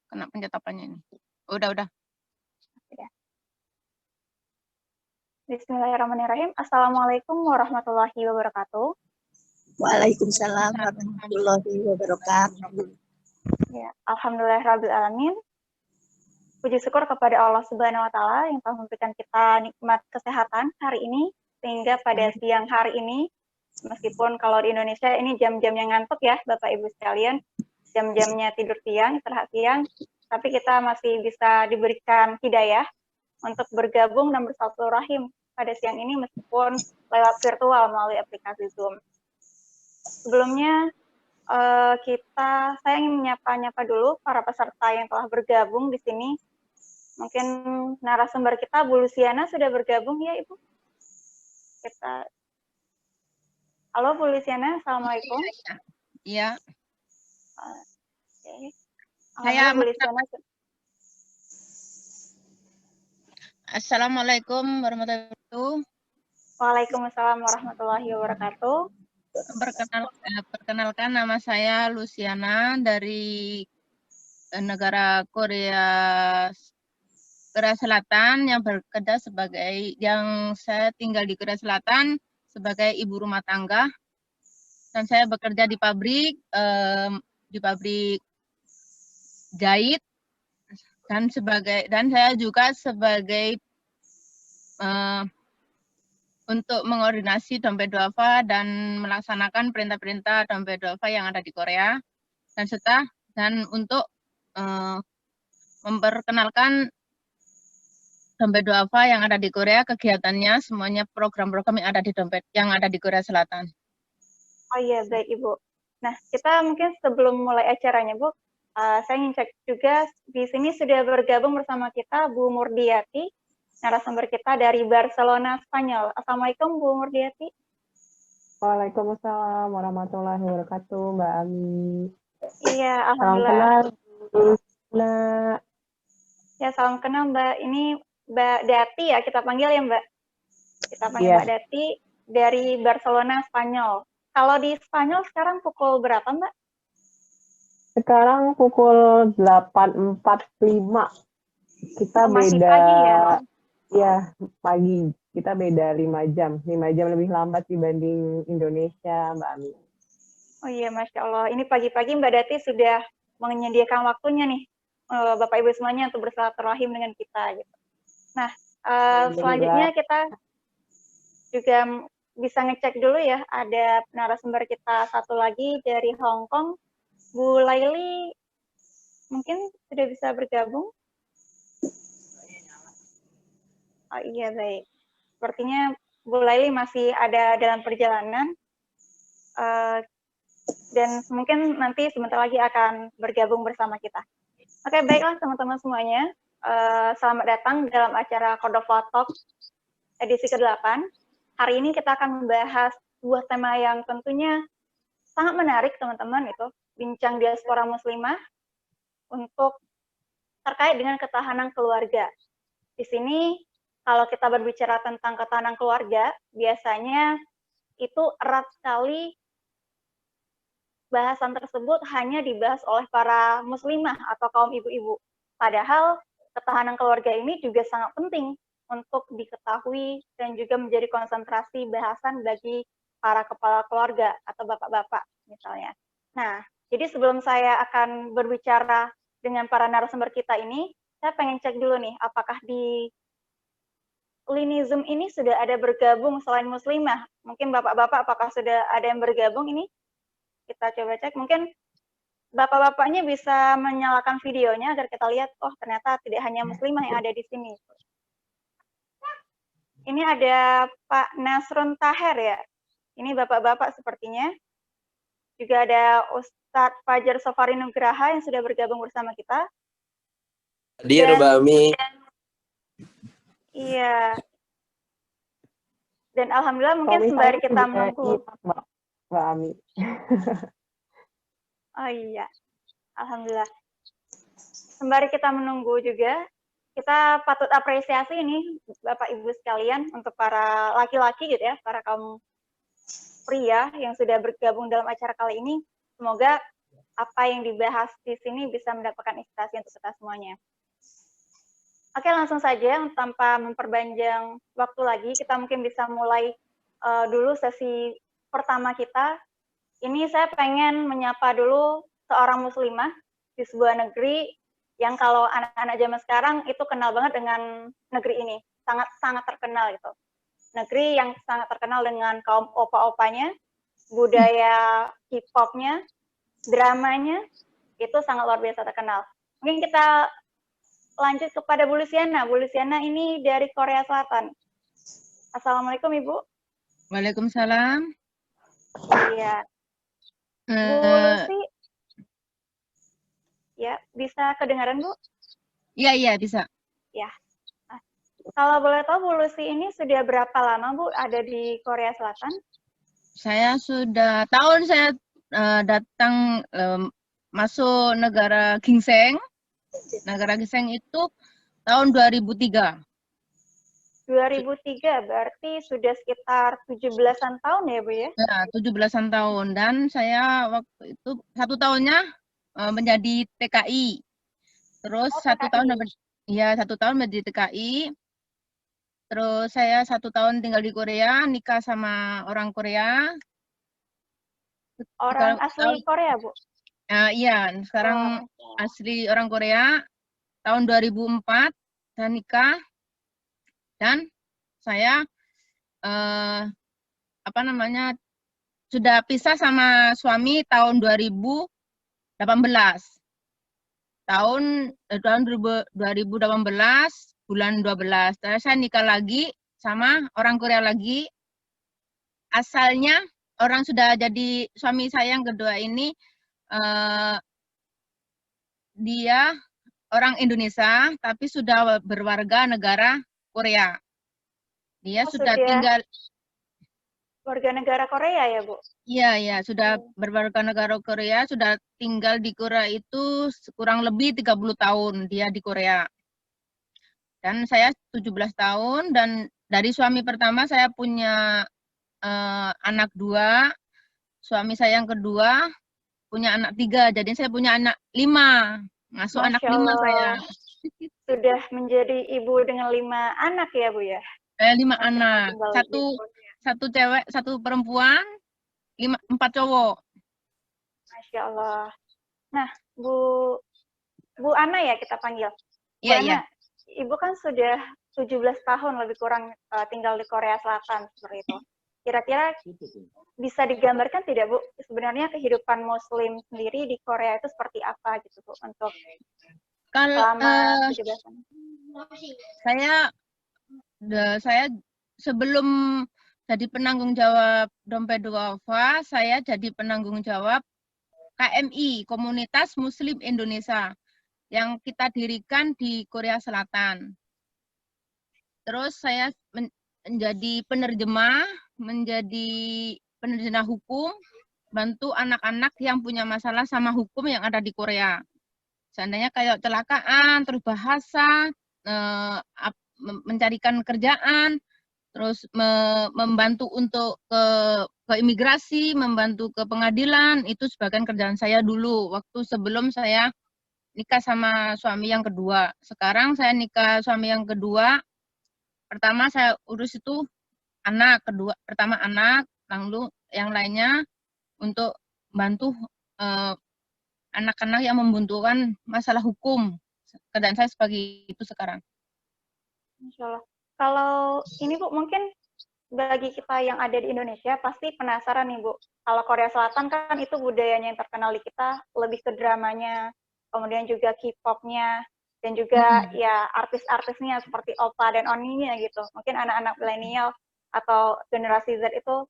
kena pencetapannya ini. Udah. Ya. Bismillahirrahmanirrahim. Assalamualaikum warahmatullahi wabarakatuh. Waalaikumsalam warahmatullahi wabarakatuh. Ya, alhamdulillahirrabbilalamin. Puji syukur kepada Allah Subhanahu wa taala yang telah memberikan kita nikmat kesehatan hari ini, sehingga pada siang hari ini, meskipun kalau di Indonesia ini jam-jamnya ngantuk ya Bapak Ibu sekalian, jam-jamnya tidur siang, istirahat siang, tapi kita masih bisa diberikan hidayah untuk bergabung dan bersilaturahim pada siang ini meskipun lewat virtual melalui aplikasi Zoom. Sebelumnya saya ingin menyapa dulu para peserta yang telah bergabung di sini. Mungkin narasumber kita Bu Luciana sudah bergabung ya Ibu? Halo Bu Luciana, Assalamualaikum. Iya. Oke. Saya Bu Luciana. Assalamualaikum warahmatullahi wabarakatuh. Waalaikumsalam warahmatullahi wabarakatuh. Perkenalkan nama saya Luciana dari negara Korea Selatan yang saya tinggal di Korea Selatan sebagai ibu rumah tangga, dan saya bekerja di pabrik jahit, dan saya juga sebagai untuk mengoordinasi dompet duafa dan melaksanakan perintah-perintah dompet duafa yang ada di Korea, dan untuk memperkenalkan dompet duafa yang ada di Korea, kegiatannya semuanya program-program yang ada di Korea Selatan. Oh iya, baik Ibu. Nah, kita mungkin sebelum mulai acaranya Bu, saya ingin cek juga di sini sudah bergabung bersama kita Bu Murdiati, narasumber kita dari Barcelona, Spanyol. Assalamualaikum Bu Murdiati. Waalaikumsalam warahmatullahi wabarakatuh, Mbak Ami. Iya, alhamdulillah. Salam kenal. Ya, salam kenal Mbak. Ini Mbak Dati ya, kita panggil ya Mbak. Kita panggil Mbak Dati dari Barcelona, Spanyol. Kalau di Spanyol sekarang pukul berapa Mbak? Sekarang pukul 8.45. Kita masih beda. Pagi ya? Ya, pagi. Kita beda 5 jam. 5 jam lebih lambat dibanding Indonesia, Mbak Ami. Oh iya, Masya Allah. Ini pagi-pagi Mbak Dati sudah menyediakan waktunya nih, Bapak Ibu semuanya untuk bersilaturahim dengan kita. Gitu. Nah, selanjutnya kita juga bisa ngecek dulu ya, ada narasumber kita satu lagi dari Hong Kong, Bu Laili, mungkin sudah bisa bergabung? Oh iya, baik. Sepertinya Bu Laili masih ada dalam perjalanan, dan mungkin nanti sebentar lagi akan bergabung bersama kita. Oke, baiklah teman-teman semuanya. Selamat datang dalam acara Code of Law Talk edisi ke-8. Hari ini kita akan membahas sebuah tema yang tentunya sangat menarik, teman-teman, itu bincang diaspora muslimah untuk terkait dengan ketahanan keluarga. Di sini, kalau kita berbicara tentang ketahanan keluarga, biasanya itu erat sekali bahasan tersebut hanya dibahas oleh para muslimah atau kaum ibu-ibu. Padahal ketahanan keluarga ini juga sangat penting untuk diketahui dan juga menjadi konsentrasi bahasan bagi para kepala keluarga atau bapak-bapak misalnya. Nah, jadi sebelum saya akan berbicara dengan para narasumber kita ini, saya pengen cek dulu nih, apakah di lini Zoom ini sudah ada bergabung selain muslimah? Mungkin bapak-bapak apakah sudah ada yang bergabung ini? Kita coba cek, mungkin bapak-bapaknya bisa menyalakan videonya agar kita lihat, oh ternyata tidak hanya muslimah yang ada di sini. Ini ada Pak Nasrun Taher ya, ini bapak-bapak sepertinya. Juga ada Ustadz Fajar Sofari Nugraha yang sudah bergabung bersama kita. Hadir Mbak Ami. Iya. Dan alhamdulillah mungkin sembari kita menunggu. Mbak Ami. Oh iya, alhamdulillah. Sembari kita menunggu juga, kita patut apresiasi ini Bapak Ibu sekalian untuk para laki-laki gitu ya, para kaum pria yang sudah bergabung dalam acara kali ini. Semoga apa yang dibahas di sini bisa mendapatkan inspirasi untuk kita semuanya. Oke, langsung saja tanpa memperpanjang waktu lagi, kita mungkin bisa mulai dulu sesi pertama kita. Ini saya pengen menyapa dulu seorang muslimah di sebuah negeri yang kalau anak-anak zaman sekarang itu kenal banget dengan negeri ini, sangat terkenal gitu. Negeri yang sangat terkenal dengan kaum opa-opanya, budaya K-pop-nya, dramanya, itu sangat luar biasa terkenal. Mungkin kita lanjut kepada Bu Luciana. Bu Luciana ini dari Korea Selatan. Assalamualaikum Ibu. Waalaikumsalam. Iya. Bu Lucy, ya bisa kedengaran Bu? Iya bisa. Ya. Nah, kalau boleh tahu Bu Lucy ini sudah berapa lama Bu ada di Korea Selatan? Saya sudah tahun saya datang masuk negara ginseng. Negara ginseng itu tahun 2003. 2003, berarti sudah sekitar 17-an tahun ya Bu ya? Ya, 17-an tahun. Dan saya waktu itu 1 tahunnya menjadi TKI. Terus 1 tahun ya 1 tahun menjadi TKI. Terus saya 1 tahun tinggal di Korea, nikah sama orang Korea. Orang asli Korea Bu? Iya, sekarang asli orang Korea. Tahun 2004 saya nikah. Dan saya sudah pisah sama suami tahun 2018. Tahun 2018 bulan 12. Terus saya nikah lagi sama orang Korea lagi. Asalnya orang sudah jadi suami saya yang kedua ini dia orang Indonesia tapi sudah berwarga negara Korea. Dia sudah tinggal warga negara Korea ya, Bu? Iya, sudah berwarga negara Korea, sudah tinggal di Korea itu kurang lebih 30 tahun dia di Korea. Dan saya 17 tahun dan dari suami pertama saya punya anak 2, suami saya yang kedua punya anak 3, jadi saya punya anak 5. Masuk Masya anak 5 saya. Sudah menjadi ibu dengan 5 anak ya, Bu ya? 5 anak. Satu cewek, 1 perempuan, 4 cowok. Masya Allah. Nah, Bu Ana ya kita panggil. Iya. Ibu kan sudah 17 tahun lebih kurang tinggal di Korea Selatan seperti itu. Kira-kira bisa digambarkan tidak Bu, sebenarnya kehidupan Muslim sendiri di Korea itu seperti apa gitu Bu untuk selama 17 tahun? Saya sebelum jadi penanggung jawab Dompet Duafa, saya jadi penanggung jawab KMI, Komunitas Muslim Indonesia, yang kita dirikan di Korea Selatan. Terus saya menjadi penerjemah hukum, bantu anak-anak yang punya masalah sama hukum yang ada di Korea. Seandainya kayak kecelakaan, terus bahasa, mencarikan kerjaan, terus membantu untuk ke imigrasi, membantu ke pengadilan, itu sebagian kerjaan saya dulu waktu sebelum saya nikah sama suami yang kedua. Sekarang saya nikah suami yang kedua, pertama saya urus itu anak, pertama anak, lalu yang lainnya untuk bantu anak-anak yang membutuhkan masalah hukum. Kerjaan saya sebagai itu sekarang. Insya Allah. Kalau ini Bu, mungkin bagi kita yang ada di Indonesia pasti penasaran nih Bu. Kalau Korea Selatan kan itu budayanya yang terkenal di kita, lebih ke dramanya, kemudian juga K-pop-nya, dan juga ya artis-artisnya seperti Oppa dan Oninya gitu. Mungkin anak-anak milenial atau generasi Z itu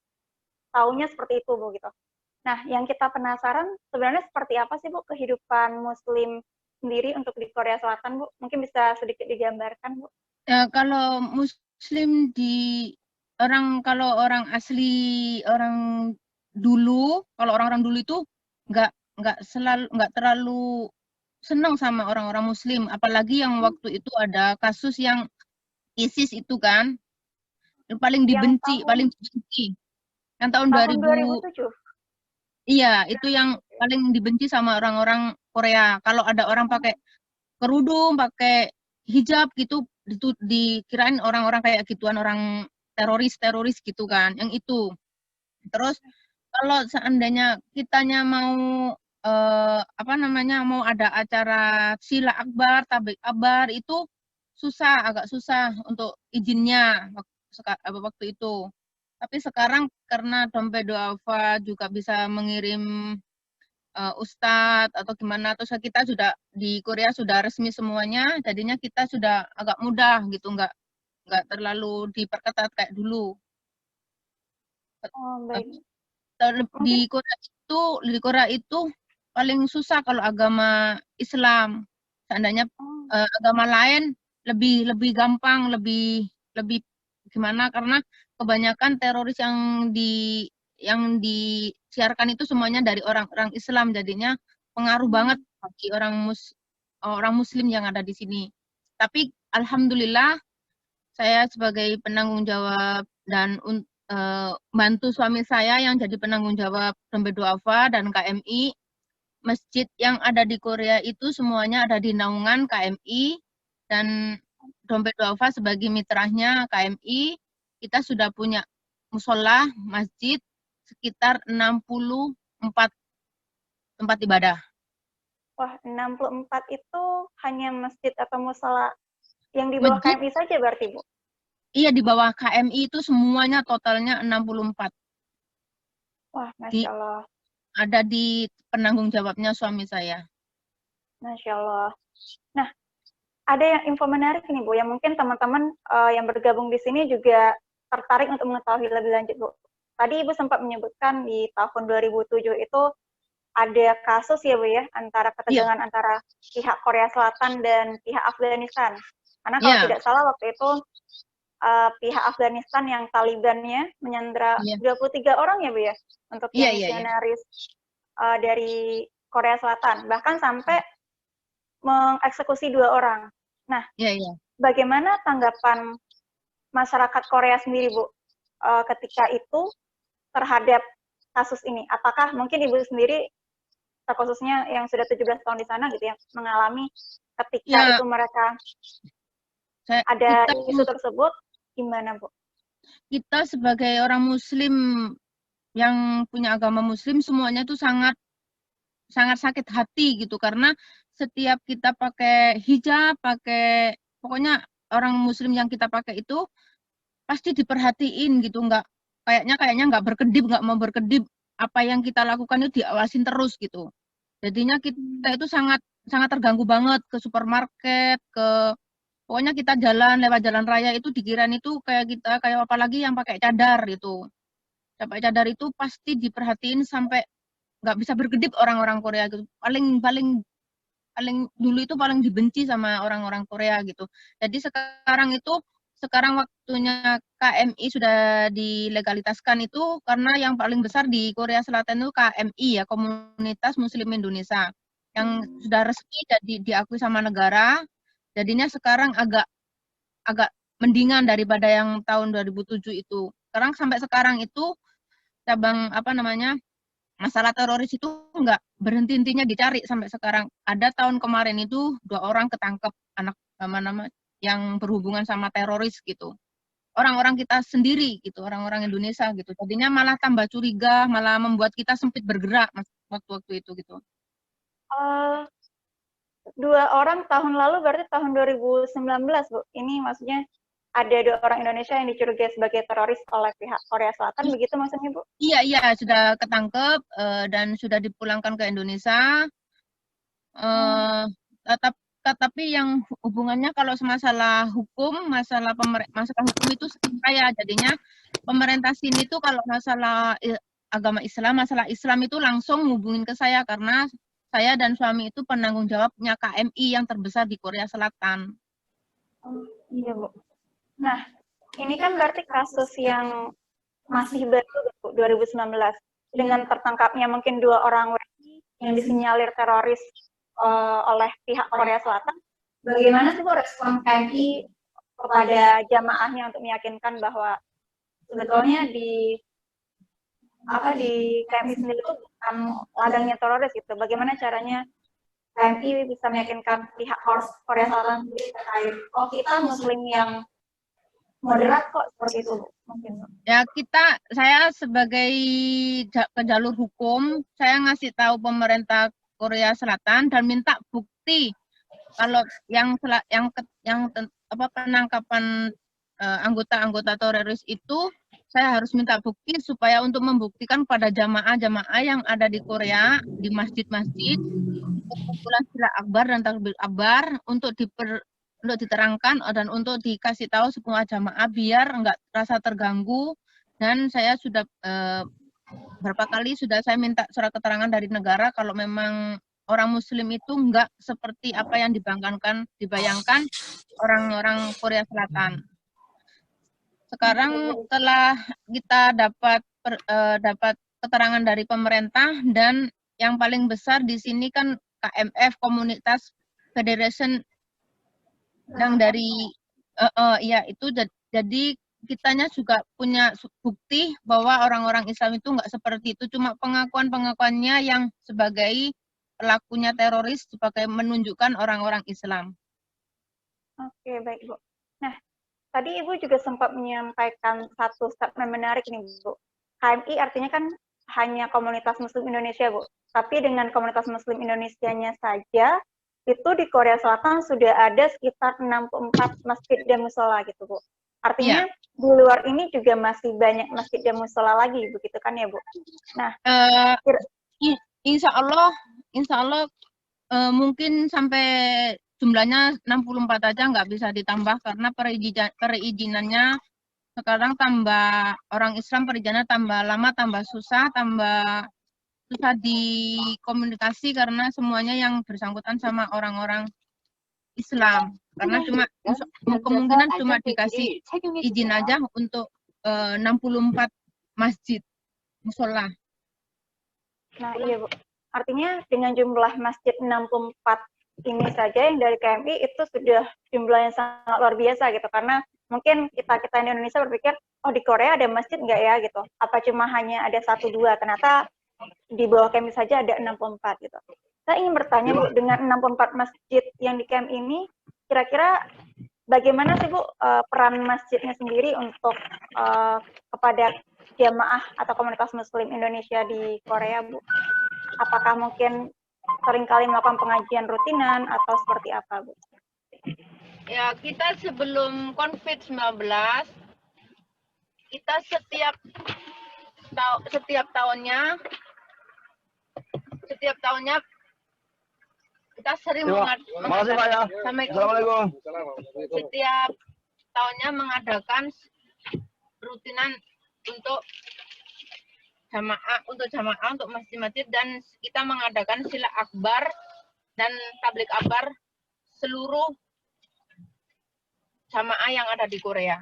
taunya seperti itu Bu gitu. Nah, yang kita penasaran sebenarnya seperti apa sih Bu kehidupan Muslim sendiri untuk di Korea Selatan Bu? Mungkin bisa sedikit digambarkan Bu. Kalau Muslim kalau orang asli orang dulu, kalau orang-orang dulu itu nggak terlalu senang sama orang-orang Muslim, apalagi yang waktu itu ada kasus yang ISIS itu kan, paling dibenci. Yang tahun 2007. Iya, itu yang paling dibenci sama orang-orang Korea. Kalau ada orang pakai kerudung, pakai hijab gitu, itu dikirain orang-orang kayak gituan, orang teroris gitu kan, yang itu. Terus kalau seandainya kitanya mau apa namanya, mau ada acara sila akbar, tablik akbar itu agak susah untuk izinnya waktu itu. Tapi sekarang karena dompet duafa juga bisa mengirim ustadz atau gimana, terus kita sudah di Korea sudah resmi semuanya, jadinya kita sudah agak mudah gitu, nggak terlalu diperketat kayak dulu. Oh, baik. Di Korea itu paling susah kalau agama Islam. Seandainya agama lain lebih gampang, lebih gimana, karena kebanyakan teroris yang disiarkan itu semuanya dari orang-orang Islam, jadinya pengaruh banget bagi orang Muslim yang ada di sini. Tapi alhamdulillah saya sebagai penanggung jawab dan bantu suami saya yang jadi penanggung jawab dompet duafa dan KMI, masjid yang ada di Korea itu semuanya ada di naungan KMI, dan dompet duafa sebagai mitranya KMI. Kita sudah punya musola masjid sekitar 64 tempat ibadah. Wah, 64 itu hanya masjid atau musola yang di bawah KMI saja berarti, Bu? Iya, di bawah KMI itu semuanya totalnya 64. Wah, Masya Allah. Ada di penanggung jawabnya suami saya. Masya Allah. Nah, ada yang info menarik nih, Bu, yang mungkin teman-teman yang bergabung di sini juga tertarik untuk mengetahui lebih lanjut, Bu. Tadi Ibu sempat menyebutkan di tahun 2007 itu ada kasus ya, Bu, ya, antara ketegangan antara pihak Korea Selatan dan pihak Afghanistan. Karena kalau tidak salah waktu itu pihak Afghanistan yang Talibannya menyandera 23 orang ya, Bu, ya, untuk yang misionaris dari Korea Selatan. Bahkan sampai mengeksekusi 2 orang. Nah, bagaimana tanggapan masyarakat Korea sendiri, Bu, ketika itu terhadap kasus ini? Apakah mungkin Ibu sendiri, khususnya yang sudah 17 tahun di sana gitu ya, mengalami ketika itu mereka ada isu tersebut, gimana, Bu? Kita sebagai orang Muslim yang punya agama Muslim, semuanya itu sangat sakit hati gitu, karena setiap kita pakai hijab, pokoknya orang Muslim yang kita pakai itu pasti diperhatiin gitu, kayaknya nggak mau berkedip, apa yang kita lakukan itu diawasin terus gitu. Jadinya kita itu sangat terganggu banget, ke supermarket, pokoknya kita lewat jalan raya itu dikirain itu kayak apalagi yang pakai cadar itu. Pakai cadar itu pasti diperhatiin sampai nggak bisa berkedip orang-orang Korea gitu. Paling dulu itu paling dibenci sama orang-orang Korea gitu. Jadi sekarang waktunya KMI sudah dilegalitaskan itu, karena yang paling besar di Korea Selatan itu KMI ya, Komunitas Muslim Indonesia, yang sudah resmi diakui sama negara. Jadinya sekarang agak mendingan daripada yang tahun 2007 itu. Sampai sekarang itu cabang masalah teroris itu nggak berhenti-hentinya dicari sampai sekarang. Ada tahun kemarin itu 2 orang ketangkep, anak yang berhubungan sama teroris gitu. Orang-orang kita sendiri gitu, orang-orang Indonesia gitu. Jadinya malah tambah curiga, malah membuat kita sempit bergerak waktu-waktu itu gitu. 2 orang tahun lalu berarti tahun 2019, Bu. Ini maksudnya ada 2 orang Indonesia yang dicurigai sebagai teroris oleh pihak Korea Selatan, begitu maksudnya, Bu? Iya, sudah ketangkep dan sudah dipulangkan ke Indonesia. Tapi yang hubungannya kalau masalah hukum itu saya, jadinya pemerintah sini tuh kalau masalah agama Islam, masalah Islam itu langsung hubungin ke saya, karena saya dan suami itu penanggung jawabnya KMI yang terbesar di Korea Selatan. Iya, Bu. Nah, ini kan berarti kasus yang masih baru, Bu, 2019. Dengan tertangkapnya mungkin 2 orang WNI yang disinyalir teroris oleh pihak Korea Selatan, bagaimana sih, Bu, respon KMI kepada jamaahnya untuk meyakinkan bahwa sebetulnya di KMI sendiri itu ladangnya teroris gitu. Bagaimana caranya KMI bisa meyakinkan pihak Korea Selatan terkait, oh kita Muslim yang moderat kok, seperti itu mungkin. Ya saya sebagai jalur hukum, saya ngasih tahu pemerintah Korea Selatan dan minta bukti kalau yang penangkapan anggota-anggota teroris itu, saya harus minta bukti supaya untuk membuktikan pada jamaah-jamaah yang ada di Korea di masjid-masjid kumpulan sila akbar dan takbir akbar untuk diterangkan dan untuk dikasih tahu semua jamaah biar enggak rasa terganggu. Dan saya sudah berapa kali sudah saya minta surat keterangan dari negara kalau memang orang Muslim itu enggak seperti apa yang dibayangkan orang-orang Korea Selatan. Sekarang setelah kita dapat keterangan dari pemerintah, dan yang paling besar di sini kan KMF, Komunitas Federation yang dari ya itu, jadi kitanya juga punya bukti bahwa orang-orang Islam itu enggak seperti itu, cuma pengakuannya yang sebagai pelakunya teroris sebagai menunjukkan orang-orang Islam. Oke, baik Bu. Nah, tadi Ibu juga sempat menyampaikan satu statement menarik nih Bu. KMI artinya kan hanya komunitas Muslim Indonesia Bu. Tapi dengan komunitas Muslim Indonesianya saja, itu di Korea Selatan sudah ada sekitar 64 masjid dan musola gitu Bu. Artinya di luar ini juga masih banyak masjid dan musola lagi, begitu kan ya Bu? Nah, insya Allah mungkin sampai jumlahnya 64 aja nggak bisa ditambah karena perizinannya sekarang tambah, orang Islam perizinannya tambah lama, tambah susah dikomunikasi karena semuanya yang bersangkutan sama orang-orang Islam. Karena kemungkinan cuma dikasih izin aja untuk 64 masjid musola. Nah iya Bu, artinya dengan jumlah masjid 64 ini saja yang dari KMI itu sudah jumlah yang sangat luar biasa gitu. Karena mungkin kita di Indonesia berpikir, oh di Korea ada masjid nggak ya gitu, apa cuma hanya ada 1-2, ternyata di bawah KMI saja ada 64 gitu. Saya ingin bertanya Bu, dengan 64 masjid yang di KMI ini, kira-kira bagaimana sih Bu peran masjidnya sendiri untuk kepada jamaah atau komunitas Muslim Indonesia di Korea Bu? Apakah mungkin seringkali melakukan pengajian rutinan atau seperti apa Bu? Ya, kita sebelum COVID-19, kita setiap tahunnya kita sering setiap tahunnya mengadakan rutinan untuk jamaah untuk masjid-masjid, dan kita mengadakan sila akbar dan tablik akbar seluruh jamaah yang ada di Korea.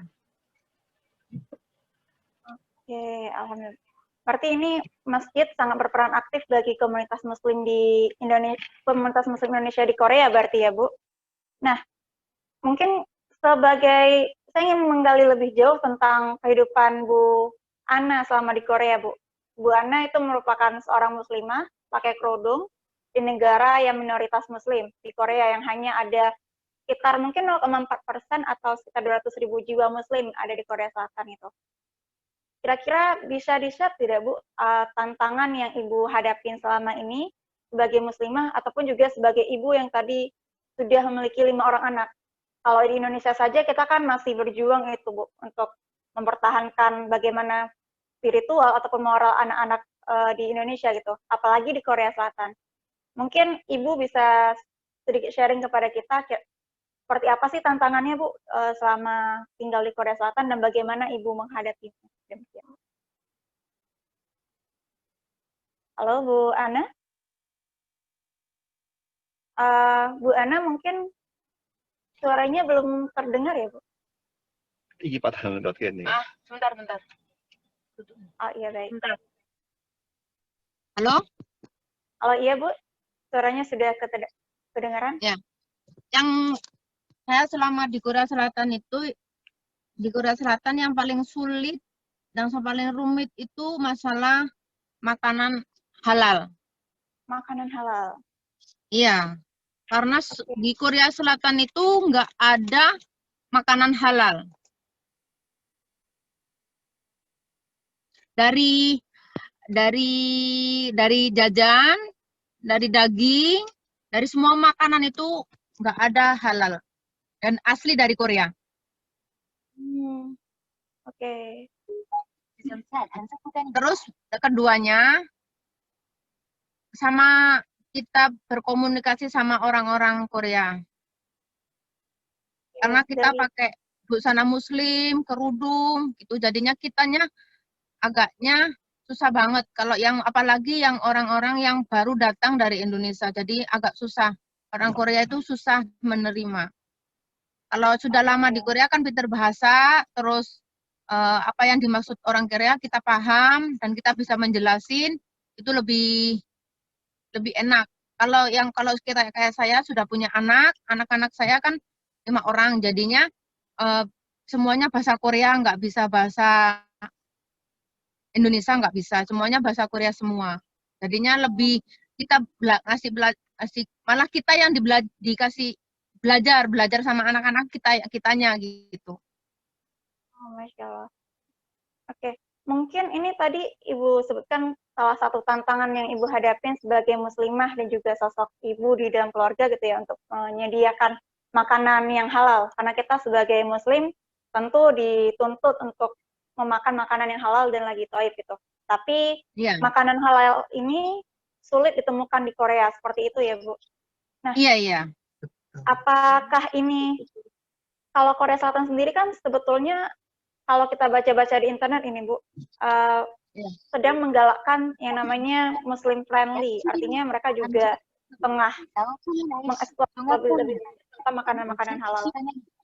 Oke, alhamdulillah. Berarti ini masjid sangat berperan aktif bagi komunitas Muslim di Indonesia, komunitas Muslim Indonesia di Korea berarti ya Bu. Nah, mungkin saya ingin menggali lebih jauh tentang kehidupan Bu Ana selama di Korea Bu. Bu Ana itu merupakan seorang muslimah pakai kerudung di negara yang minoritas Muslim di Korea yang hanya ada sekitar mungkin 0,4% atau sekitar 200.000 jiwa Muslim ada di Korea Selatan itu. Kira-kira bisa di-share tidak Bu tantangan yang Ibu hadapin selama ini sebagai muslimah ataupun juga sebagai ibu yang tadi sudah memiliki 5 orang anak. Kalau di Indonesia saja kita kan masih berjuang itu Bu untuk mempertahankan bagaimana spiritual ataupun moral anak-anak di Indonesia gitu. Apalagi di Korea Selatan. Mungkin Ibu bisa sedikit sharing kepada kita seperti apa sih tantangannya Bu selama tinggal di Korea Selatan dan bagaimana Ibu menghadapinya? Demikian. Halo Bu Ana. Bu Ana mungkin suaranya belum terdengar ya Bu? 이게 바탕을 어떻게 했니? Sebentar. Oh iya baik. Sebentar. Halo? Halo iya Bu, suaranya sudah kedengaran? Ya. Yang saya selama di Korea Selatan itu, di Korea Selatan yang paling sulit dan paling rumit itu masalah makanan halal. Makanan halal. Iya, karena di Korea Selatan itu nggak ada makanan halal. Dari jajan, dari daging, dari semua makanan itu nggak ada halal dan asli dari Korea. Oke. Terus keduanya sama kita berkomunikasi sama orang-orang Korea. Karena kita pakai busana muslim, kerudung, gitu. Jadinya kitanya agaknya susah banget. Kalau yang apalagi yang orang-orang yang baru datang dari Indonesia, jadi agak susah. Orang Korea itu susah menerima. Kalau sudah lama di Korea kan pintar bahasa, terus apa yang dimaksud orang Korea kita paham dan kita bisa menjelasin, itu lebih enak. Kalau kita kayak saya sudah punya anak-anak saya kan 5 orang, jadinya semuanya bahasa Korea, nggak bisa bahasa Indonesia, nggak bisa, semuanya bahasa Korea semua. Jadinya lebih kita malah kita yang dikasih belajar sama anak-anak kitanya gitu. Oh, Masya Allah. Oke, mungkin ini tadi Ibu sebutkan salah satu tantangan yang Ibu hadapin sebagai muslimah dan juga sosok ibu di dalam keluarga gitu ya, untuk menyediakan makanan yang halal. Karena kita sebagai muslim tentu dituntut untuk memakan makanan yang halal dan lagi thayyib gitu. Tapi makanan halal ini sulit ditemukan di Korea, seperti itu ya, Bu? Nah, iya. Apakah ini, kalau Korea Selatan sendiri kan sebetulnya kalau kita baca-baca di internet ini, Bu, sedang menggalakkan yang namanya Muslim friendly, artinya mereka juga tengah mengeksplor lebih makanan-makanan halal.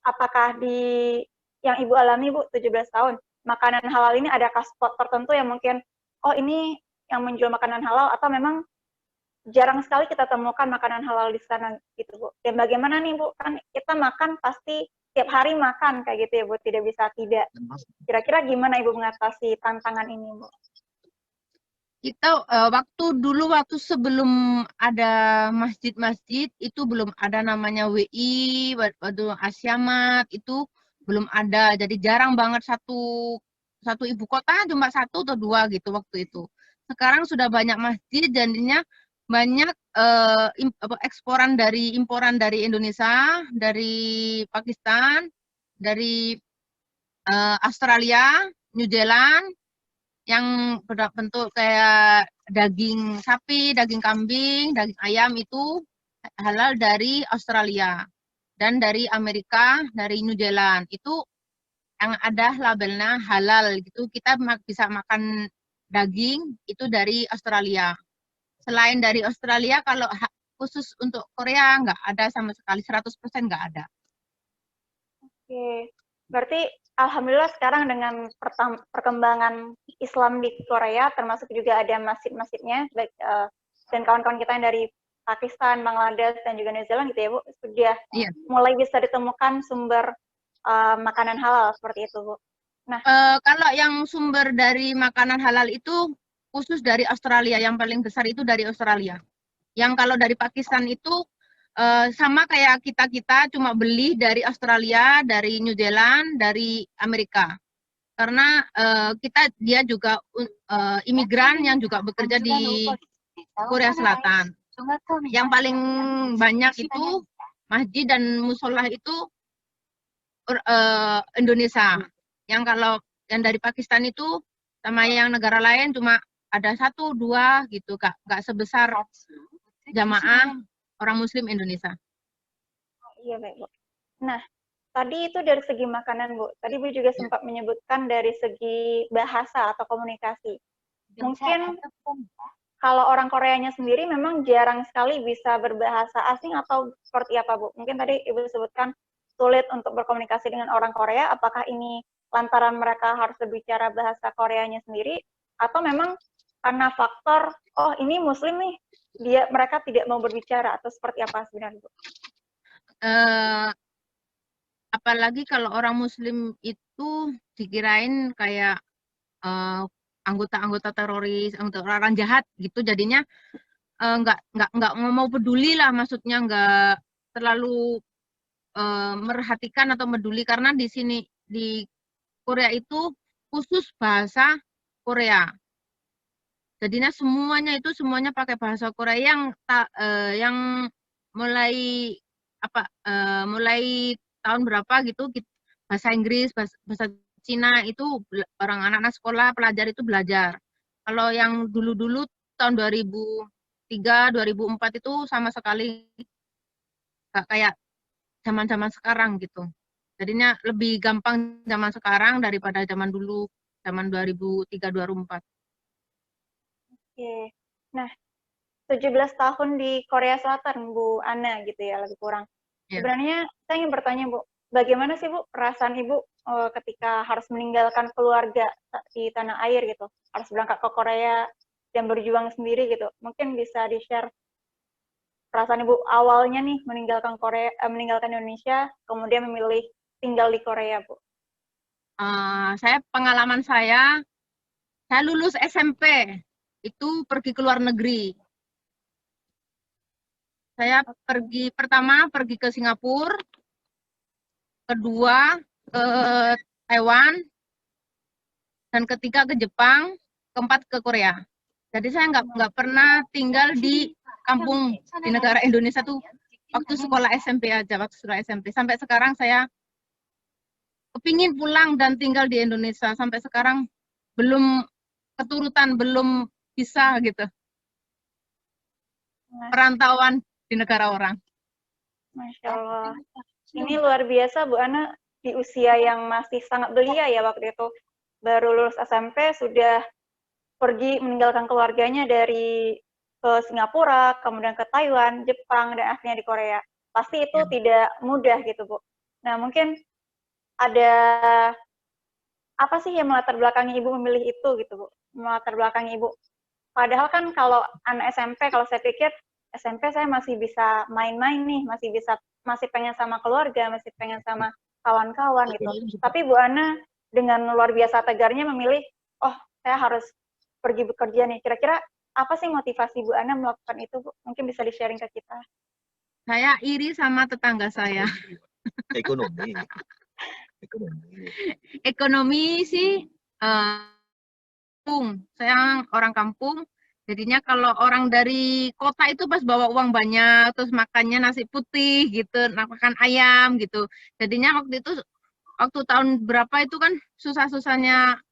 Apakah di yang Ibu alami, Bu, 17 tahun, makanan halal ini adakah spot tertentu yang mungkin, oh ini yang menjual makanan halal, atau memang jarang sekali kita temukan makanan halal di sana gitu, Bu? Dan bagaimana nih, Bu, kan kita makan pasti tiap hari makan kayak gitu ya, Bu, tidak bisa tidak. Kira-kira gimana Ibu mengatasi tantangan ini, Bu? Kita waktu sebelum ada masjid-masjid itu belum ada namanya WI, waktu Asyamat itu belum ada, jadi jarang banget satu ibu kota cuma 1 atau 2 gitu waktu itu. Sekarang sudah banyak masjid, jadinya banyak imporan dari Indonesia, dari Pakistan, dari Australia, New Zealand, yang berbentuk kayak daging sapi, daging kambing, daging ayam itu halal dari Australia, dan dari Amerika, dari New Zealand itu yang ada labelnya halal gitu. Kita bisa makan daging itu dari Australia. Selain dari Australia, kalau khusus untuk Korea nggak ada sama sekali, 100% nggak ada. Oke, berarti alhamdulillah sekarang dengan perkembangan Islam di Korea, termasuk juga ada masjid-masjidnya, dan kawan-kawan kita yang dari Pakistan, Bangladesh, dan juga New Zealand gitu ya, Bu, sudah mulai bisa ditemukan sumber makanan halal seperti itu, Bu. Nah, kalau yang sumber dari makanan halal itu khusus dari Australia, yang paling besar itu dari Australia. Yang kalau dari Pakistan itu sama kayak kita cuma beli dari Australia, dari New Zealand, dari Amerika. Karena dia juga imigran yang juga bekerja di Korea Selatan. Yang paling banyak itu masjid dan musola itu Indonesia. Yang kalau yang dari Pakistan itu sama yang negara lain cuma ada 1, 2 gitu, Kak. Nggak sebesar jamaah orang Muslim Indonesia. Iya, baik, Bu. Nah, tadi itu dari segi makanan, Bu. Tadi Bu juga sempat menyebutkan dari segi bahasa atau komunikasi. Mungkin kalau orang Koreanya sendiri memang jarang sekali bisa berbahasa asing atau seperti apa, Bu? Mungkin tadi Ibu sebutkan sulit untuk berkomunikasi dengan orang Korea. Apakah ini lantaran mereka harus berbicara bahasa Koreanya sendiri, atau memang karena faktor, oh ini Muslim nih, mereka tidak mau berbicara, atau seperti apa sebenarnya, Bu? Apalagi kalau orang Muslim itu dikirain kayak anggota-anggota teroris, anggota orang jahat gitu. Jadinya nggak mau peduli lah, maksudnya nggak terlalu merhatikan atau peduli, karena di sini di Korea itu khusus bahasa Korea. Jadinya semuanya pakai bahasa Korea yang mulai mulai tahun berapa gitu bahasa Inggris, bahasa Cina itu orang anak-anak sekolah pelajar itu belajar. Kalau yang dulu-dulu tahun 2003, 2004 itu sama sekali nggak kayak zaman-zaman sekarang gitu. Jadinya lebih gampang zaman sekarang daripada zaman dulu, zaman 2003-2004. Oke. Nah, 17 tahun di Korea Selatan, Bu Ana gitu ya, lebih kurang. Ya. Sebenarnya saya ingin bertanya, Bu, bagaimana sih, Bu, perasaan Ibu ketika harus meninggalkan keluarga di tanah air gitu, harus berangkat ke Korea dan berjuang sendiri gitu. Mungkin bisa di-share perasaan Ibu awalnya nih meninggalkan Indonesia, kemudian memilih tinggal di Korea, Bu. Pengalaman saya lulus SMP itu pergi ke luar negeri. Saya pertama pergi ke Singapura, kedua ke Taiwan, dan ketiga ke Jepang, keempat ke Korea. Jadi saya nggak pernah tinggal di kampung di negara Indonesia tuh waktu sekolah SMP aja, waktu sekolah SMP. Sampai sekarang saya kepingin pulang dan tinggal di Indonesia. Sampai sekarang belum keturutan, belum bisa gitu. Perantauan di negara orang. Masya Allah. Ini luar biasa, Bu Ana, di usia yang masih sangat belia ya waktu itu. Baru lulus SMP, sudah pergi meninggalkan keluarganya dari ke Singapura, kemudian ke Taiwan, Jepang, dan akhirnya di Korea. Pasti itu tidak mudah gitu, Bu. Nah, mungkin ada apa sih yang melatar belakangi Ibu memilih itu gitu, Bu? Melatar belakangi Ibu. Padahal kan kalau anak SMP, kalau saya pikir SMP saya masih bisa main-main nih, masih pengen sama keluarga, masih pengen sama kawan-kawan gitu. Tapi Bu Ana dengan luar biasa tegarnya memilih, oh saya harus pergi bekerja nih. Kira-kira apa sih motivasi Bu Ana melakukan itu, Bu? Mungkin bisa di-sharing ke kita. Saya iri sama tetangga saya. Ekonomi. Ekonomi sih, saya orang kampung. Jadinya kalau orang dari kota itu pas bawa uang banyak, terus makannya nasi putih gitu, makan ayam gitu. Jadinya waktu tahun berapa itu kan susah-susahnya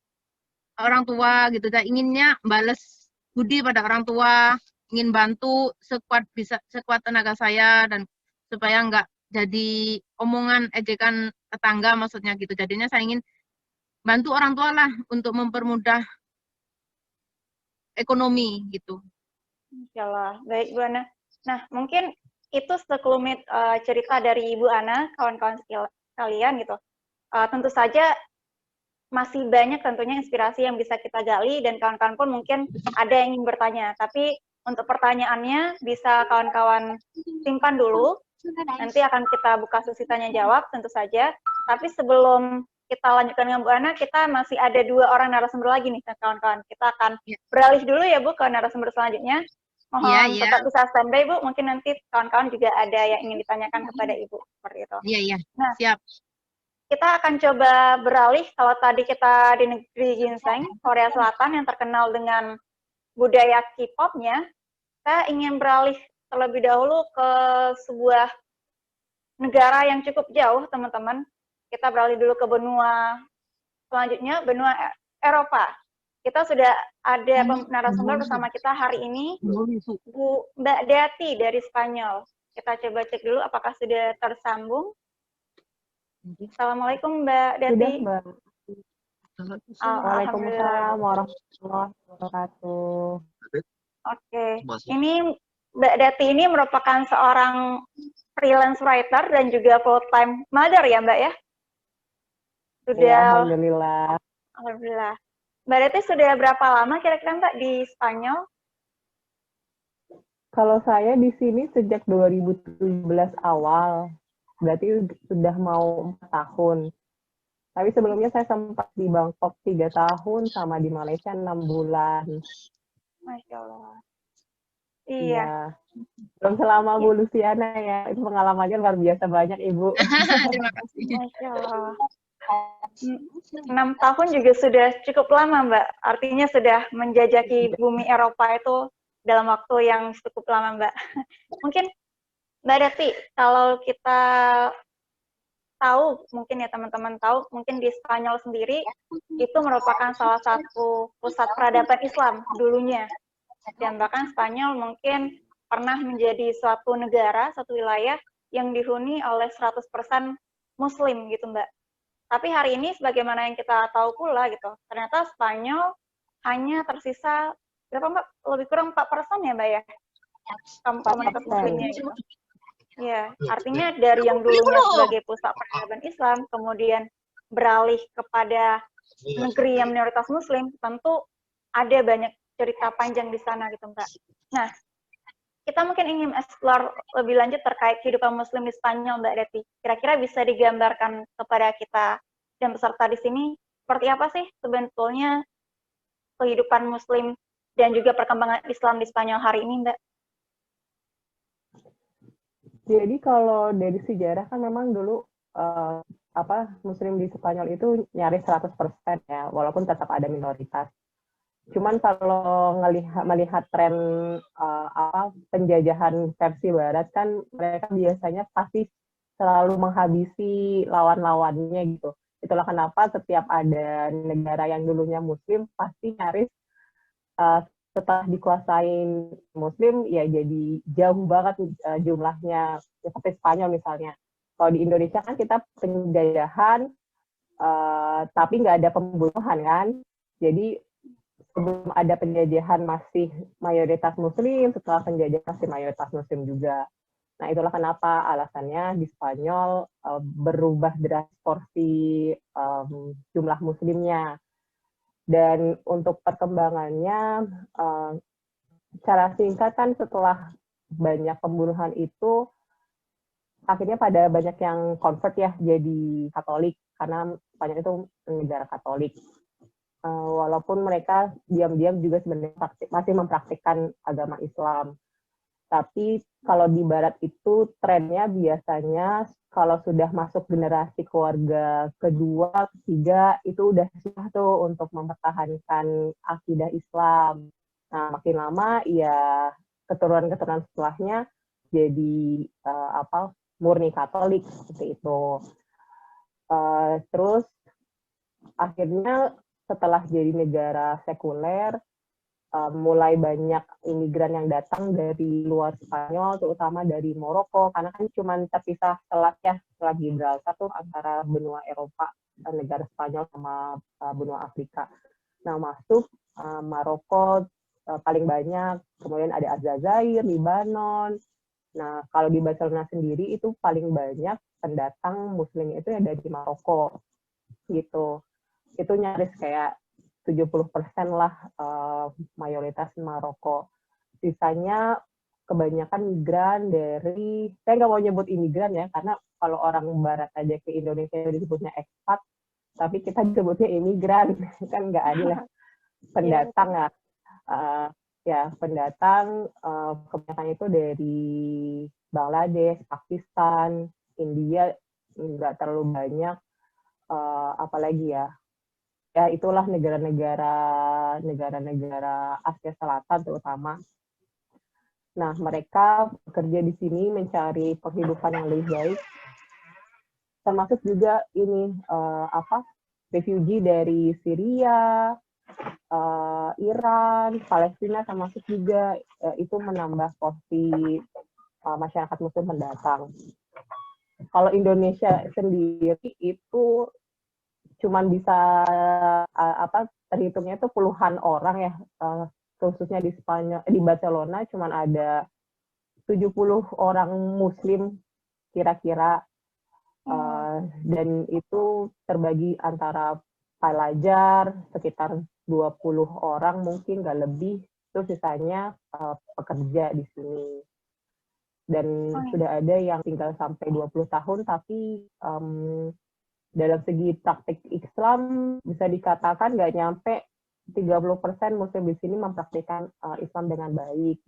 orang tua gitu. Dan inginnya bales budi pada orang tua, ingin bantu sekuat tenaga saya, dan supaya nggak jadi omongan ejekan tetangga maksudnya gitu. Jadinya saya ingin bantu orang tua lah untuk mempermudah ekonomi gitu. Insya Allah. Baik, Bu Ana. Nah, mungkin itu sekelumit cerita dari Ibu Ana, kawan-kawan sekalian gitu. Tentu saja masih banyak tentunya inspirasi yang bisa kita gali, dan kawan-kawan pun mungkin ada yang ingin bertanya. Tapi untuk pertanyaannya bisa kawan-kawan simpan dulu. Nanti akan kita buka sesi tanya jawab tentu saja. Tapi sebelum kita lanjutkan dengan Bu Ana, kita masih ada 2 orang narasumber lagi nih kawan-kawan. Kita akan beralih dulu ya Bu ke narasumber selanjutnya. Mohon tetap bisa standby Bu, mungkin nanti kawan-kawan juga ada yang ingin ditanyakan kepada Ibu seperti itu. Iya, nah, siap. Kita akan coba beralih. Kalau tadi kita di negeri ginseng, Korea Selatan yang terkenal dengan budaya K-pop-nya, saya ingin beralih terlebih dahulu ke sebuah negara yang cukup jauh, teman-teman. Kita beralih dulu ke benua selanjutnya, benua Eropa. Kita sudah ada narasumber bersama kita hari ini, Mbak Dati dari Spanyol. Kita coba cek dulu apakah sudah tersambung. Assalamualaikum Mbak Dati. Sudah, Mbak. Waalaikumsalam warahmatullahi wabarakatuh. Oke, ini Mbak Dati ini merupakan seorang freelance writer dan juga full-time mother ya Mbak ya? Sudah. Ya, Alhamdulillah. Alhamdulillah. Mbak Dati sudah berapa lama kira-kira Mbak di Spanyol? Kalau saya di sini sejak 2017 awal, berarti sudah mau 4 tahun. Tapi sebelumnya saya sempat di Bangkok 3 tahun, sama di Malaysia 6 bulan. Masya Allah. Iya. Iya. Belum selama Bu Luciana ya, itu pengalamannya luar biasa banyak Ibu. Terima kasih. Masya Allah. 6 tahun juga sudah cukup lama, Mbak. Artinya sudah menjajaki bumi Eropa itu dalam waktu yang cukup lama, Mbak. Mungkin Mbak Dati, kalau kita tahu, mungkin ya teman-teman tahu, mungkin di Spanyol sendiri itu merupakan salah satu pusat peradaban Islam dulunya. Dan bahkan Spanyol mungkin pernah menjadi suatu negara, suatu wilayah yang dihuni oleh 100% Muslim gitu, Mbak. Tapi hari ini sebagaimana yang kita tahu pula gitu, ternyata Spanyol hanya tersisa berapa, Mbak? Lebih kurang 4% ya, Mbak ya? Komunitas Muslimnya gitu. Ya, artinya dari yang dulunya sebagai pusat peradaban Islam, kemudian beralih kepada negeri yang minoritas Muslim, tentu ada banyak cerita panjang di sana gitu, Mbak. Nah, kita mungkin ingin explore lebih lanjut terkait kehidupan Muslim di Spanyol, Mbak Deti. Kira-kira bisa digambarkan kepada kita dan peserta di sini, seperti apa sih sebetulnya kehidupan Muslim dan juga perkembangan Islam di Spanyol hari ini, Mbak? Jadi kalau dari sejarah kan memang dulu Muslim di Spanyol itu nyaris 100% ya, walaupun tetap ada minoritas. Cuman kalau melihat tren penjajahan versi Barat kan mereka biasanya pasti selalu menghabisi lawan-lawannya gitu. Itulah kenapa setiap ada negara yang dulunya Muslim pasti nyaris setelah dikuasain Muslim ya jadi jauh banget jumlahnya, seperti Spanyol misalnya. Kalau di Indonesia kan kita penjajahan tapi nggak ada pembunuhan kan, jadi sebelum ada penjajahan masih mayoritas Muslim, setelah penjajahan masih mayoritas Muslim juga. Nah itulah kenapa alasannya di Spanyol berubah drastis porsi jumlah Muslimnya. Dan untuk perkembangannya, secara singkat kan setelah banyak pembunuhan itu, akhirnya pada banyak yang convert ya jadi Katolik, karena Spanyol itu negara Katolik. Walaupun mereka diam-diam juga sebenarnya masih mempraktikkan agama Islam. Tapi kalau di Barat itu trennya biasanya kalau sudah masuk generasi keluarga kedua, ketiga, itu udah susah tuh untuk mempertahankan akidah Islam. Nah, makin lama ya keturunan-keturunan setelahnya jadi murni Katolik seperti itu. Terus akhirnya setelah jadi negara sekuler, mulai banyak imigran yang datang dari luar Spanyol, terutama dari Maroko, karena kan cuma terpisah selat Gibraltar tuh antara benua Eropa, negara Spanyol sama benua Afrika. Nah, masuk Maroko paling banyak, kemudian ada Aljazair, Libanon. Nah, kalau di Barcelona sendiri itu paling banyak pendatang Muslim itu ya dari Maroko, gitu. Itu nyaris kayak 70% lah mayoritas Maroko. Sisanya kebanyakan migran dari, saya nggak mau nyebut imigran ya, karena kalau orang Barat aja ke Indonesia disebutnya ekspat, tapi kita disebutnya imigran, kan nggak adil lah. Pendatang ya. Pendatang kebanyakan itu dari Bangladesh, Pakistan, India nggak terlalu banyak, apalagi ya itulah negara-negara Asia Selatan terutama. Nah, mereka bekerja di sini mencari penghidupan yang lebih baik, termasuk juga ini refugee dari Syria, Iran, Palestina, termasuk juga itu menambah porsi masyarakat Muslim pendatang. Kalau Indonesia sendiri itu cuman bisa terhitungnya itu puluhan orang ya, khususnya di Spanyol, di Barcelona cuman ada 70 orang Muslim kira-kira, dan itu terbagi antara pelajar sekitar 20 orang mungkin nggak lebih, itu sisanya pekerja di sini. Dan sudah ada yang tinggal sampai 20 tahun tapi dalam segi praktik Islam bisa dikatakan nggak nyampe 30% Muslim di sini mempraktikkan Islam dengan baik.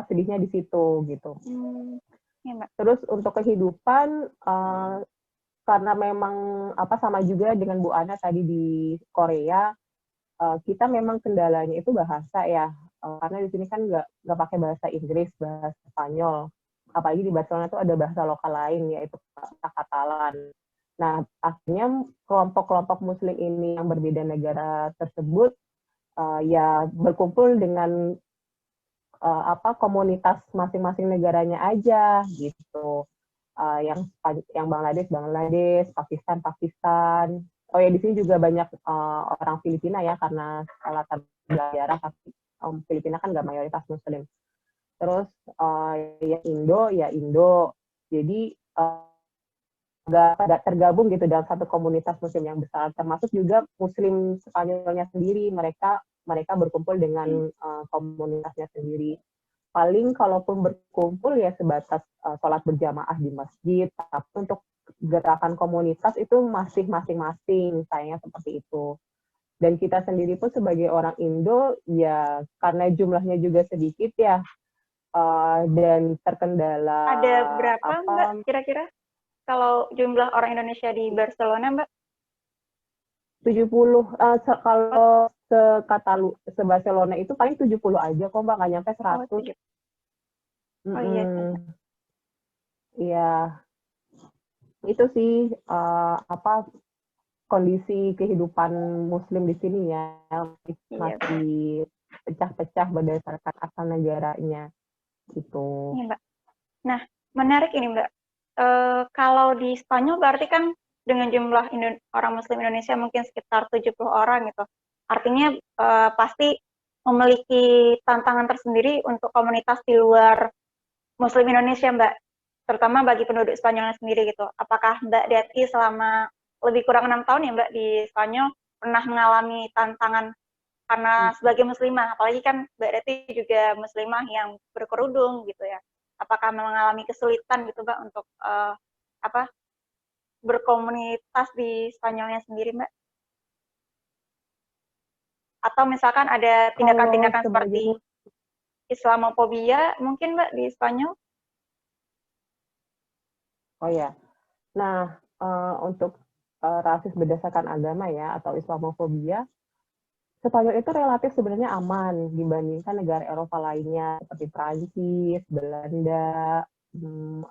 Sedihnya di situ gitu. Ya, Mbak. Terus untuk kehidupan karena memang sama juga dengan Bu Ana tadi di Korea, kita memang kendalanya itu bahasa ya, karena di sini kan nggak pakai bahasa Inggris, bahasa Spanyol. Apalagi di Barcelona itu ada bahasa lokal lain, yaitu bahasa Katalan. Nah, akhirnya kelompok-kelompok Muslim ini yang berbeda negara tersebut ya berkumpul dengan komunitas masing-masing negaranya aja gitu. Yang Bangladesh, Pakistan. Oh ya, di sini juga banyak orang Filipina ya, karena latar belakang, tapi Filipina kan nggak mayoritas Muslim. Terus ya Indo. Jadi nggak tergabung gitu dalam satu komunitas Muslim yang besar. Termasuk juga Muslim Spanyolnya sendiri, mereka berkumpul dengan komunitasnya sendiri. Paling kalaupun berkumpul ya sebatas sholat berjamaah di masjid, tapi untuk gerakan komunitas itu masih masing-masing, sayangnya seperti itu. Dan kita sendiri pun sebagai orang Indo, ya karena jumlahnya juga sedikit ya, dan terkendala. Ada berapa Mbak kira-kira kalau jumlah orang Indonesia di Barcelona, Mbak? 70. Kalau se Barcelona itu paling 70 aja kok Mbak, nggak nyampe 100. Oh iya. Iya. Itu sih kondisi kehidupan Muslim di sini ya, masih pecah-pecah berdasarkan asal negaranya gitu. Iya, Mbak. Nah, menarik ini Mbak. Kalau di Spanyol berarti kan dengan jumlah orang Muslim Indonesia mungkin sekitar 70 orang gitu. Artinya pasti memiliki tantangan tersendiri untuk komunitas di luar Muslim Indonesia, Mbak. Terutama bagi penduduk Spanyolnya sendiri gitu. Apakah Mbak Deti selama lebih kurang 6 tahun ya Mbak di Spanyol pernah mengalami tantangan karena sebagai muslimah, apalagi kan Mbak Deti juga muslimah yang berkerudung gitu ya. Apakah mengalami kesulitan gitu Mbak untuk berkomunitas di Spanyolnya sendiri Mbak? Atau misalkan ada tindakan-tindakan seperti Islamofobia mungkin Mbak di Spanyol? Oh ya, nah untuk rasis berdasarkan agama ya atau Islamofobia, Spanyol itu relatif sebenarnya aman dibandingkan negara Eropa lainnya seperti Prancis, Belanda,